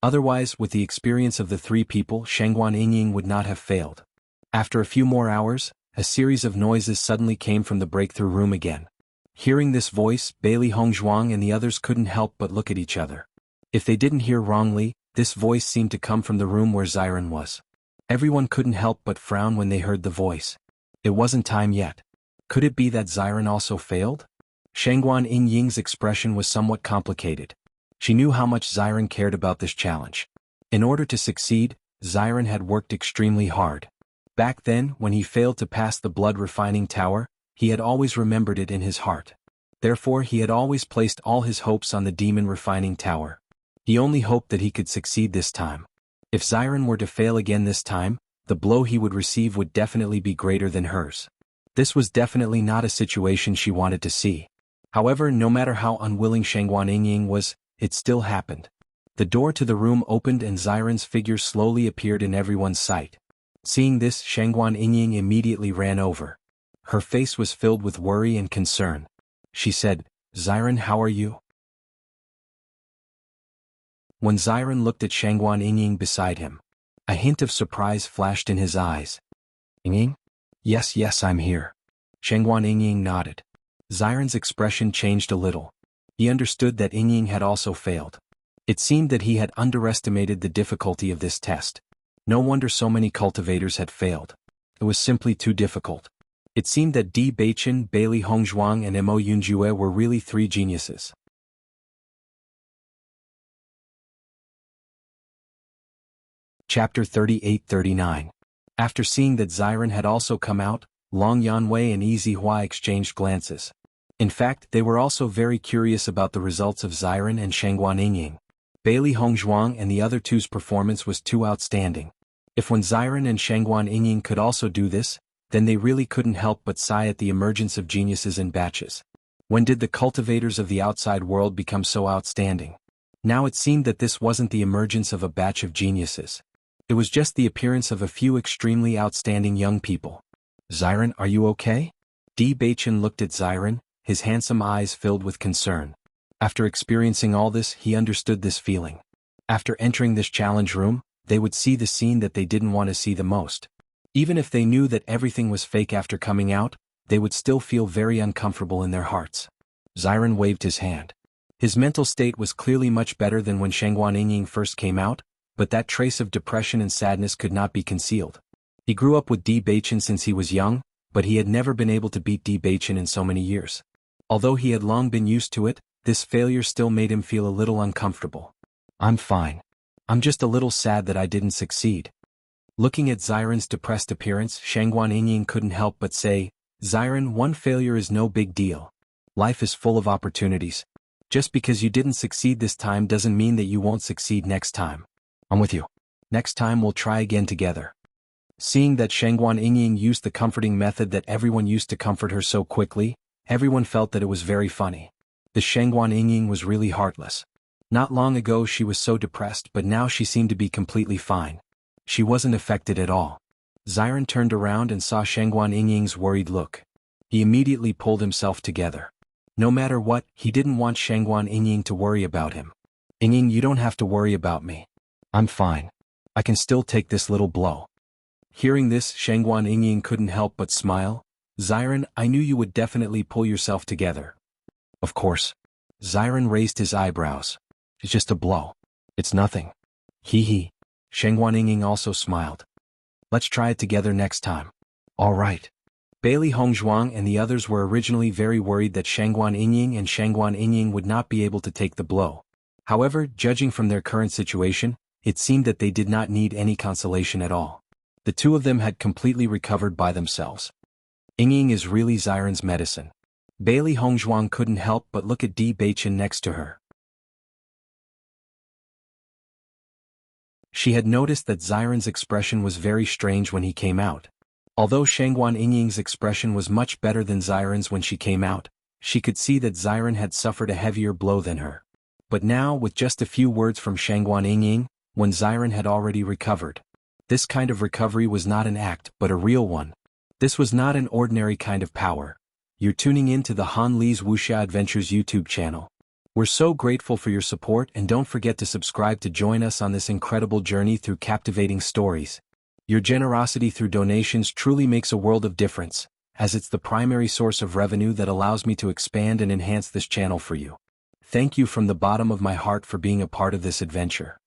A: Otherwise, with the experience of the three people, Shangguan Yingying would not have failed. After a few more hours, a series of noises suddenly came from the breakthrough room again. Hearing this voice, Bailey Hongzhuang and the others couldn't help but look at each other. If they didn't hear wrongly, this voice seemed to come from the room where Xiren was. Everyone couldn't help but frown when they heard the voice. It wasn't time yet. Could it be that Xiren also failed? Shangguan Yingying's expression was somewhat complicated. She knew how much Xiren cared about this challenge. In order to succeed, Xiren had worked extremely hard. Back then, when he failed to pass the blood refining tower, he had always remembered it in his heart. Therefore he had always placed all his hopes on the demon refining tower. He only hoped that he could succeed this time. If Xiren were to fail again this time, the blow he would receive would definitely be greater than hers. This was definitely not a situation she wanted to see. However, no matter how unwilling Shangguan Yingying was, it still happened. The door to the room opened and Xiren's figure slowly appeared in everyone's sight. Seeing this, Shangguan Yingying immediately ran over. Her face was filled with worry and concern. She said, "Xiren, how are you?" When Xiren looked at Shangguan Yingying beside him, a hint of surprise flashed in his eyes. "Yingying? Yes, I'm here." Shangguan Yingying nodded. Xiren's expression changed a little. He understood that Yingying had also failed. It seemed that he had underestimated the difficulty of this test. No wonder so many cultivators had failed. It was simply too difficult. It seemed that Di Beichen, Bailey Hongzhuang and Mo Yunjue were really three geniuses. Chapter 38-39. After seeing that Xiren had also come out, Long Yanwei and Yi Hua exchanged glances. In fact, they were also very curious about the results of Xiren and Shangguan Yingying. Bailey Hongzhuang and the other two's performance was too outstanding. If when Xiren and Shangguan Yingying could also do this, then they really couldn't help but sigh at the emergence of geniuses in batches. When did the cultivators of the outside world become so outstanding? Now it seemed that this wasn't the emergence of a batch of geniuses. It was just the appearance of a few extremely outstanding young people. Xiren, are you okay? Di Baichen looked at Xiren, his handsome eyes filled with concern. After experiencing all this, he understood this feeling. After entering this challenge room, they would see the scene that they didn't want to see the most. Even if they knew that everything was fake after coming out, they would still feel very uncomfortable in their hearts. Xiren waved his hand. His mental state was clearly much better than when Shangguan Yingying first came out, but that trace of depression and sadness could not be concealed. He grew up with Di Baichen since he was young, but he had never been able to beat Di Baichen in so many years. Although he had long been used to it, this failure still made him feel a little uncomfortable. I'm fine. I'm just a little sad that I didn't succeed. Looking at Xiren's depressed appearance, Shangguan Yingying couldn't help but say, Xiren, one failure is no big deal. Life is full of opportunities. Just because you didn't succeed this time doesn't mean that you won't succeed next time. I'm with you. Next time we'll try again together. Seeing that Shangguan Yingying used the comforting method that everyone used to comfort her so quickly, everyone felt that it was very funny. The Shangguan Yingying was really heartless. Not long ago she was so depressed, but now she seemed to be completely fine. She wasn't affected at all. Xiren turned around and saw Shangguan Yingying's worried look. He immediately pulled himself together. No matter what, he didn't want Shangguan Yingying to worry about him. Yingying, you don't have to worry about me. I'm fine. I can still take this little blow. Hearing this, Shangguan Yingying couldn't help but smile. Xiren, I knew you would definitely pull yourself together. Of course. Xiren raised his eyebrows. It's just a blow. It's nothing. Hee hee. Shangguan Yingying also smiled. Let's try it together next time. All right. Bailey Hongzhuang and the others were originally very worried that Shangguan Yingying would not be able to take the blow. However, judging from their current situation, it seemed that they did not need any consolation at all. The two of them had completely recovered by themselves. Yingying is really Xiren's medicine. Bailey Hongzhuang couldn't help but look at Di Baichen next to her. She had noticed that Xiren's expression was very strange when he came out. Although Shangguan Yingying's expression was much better than Xiren's when she came out, she could see that Xiren had suffered a heavier blow than her. But now, with just a few words from Shangguan Yingying, when Xiren had already recovered. This kind of recovery was not an act, but a real one. This was not an ordinary kind of power. You're tuning in to the Han Li's Wuxia Adventures YouTube channel. We're so grateful for your support, and don't forget to subscribe to join us on this incredible journey through captivating stories. Your generosity through donations truly makes a world of difference, as it's the primary source of revenue that allows me to expand and enhance this channel for you. Thank you from the bottom of my heart for being a part of this adventure.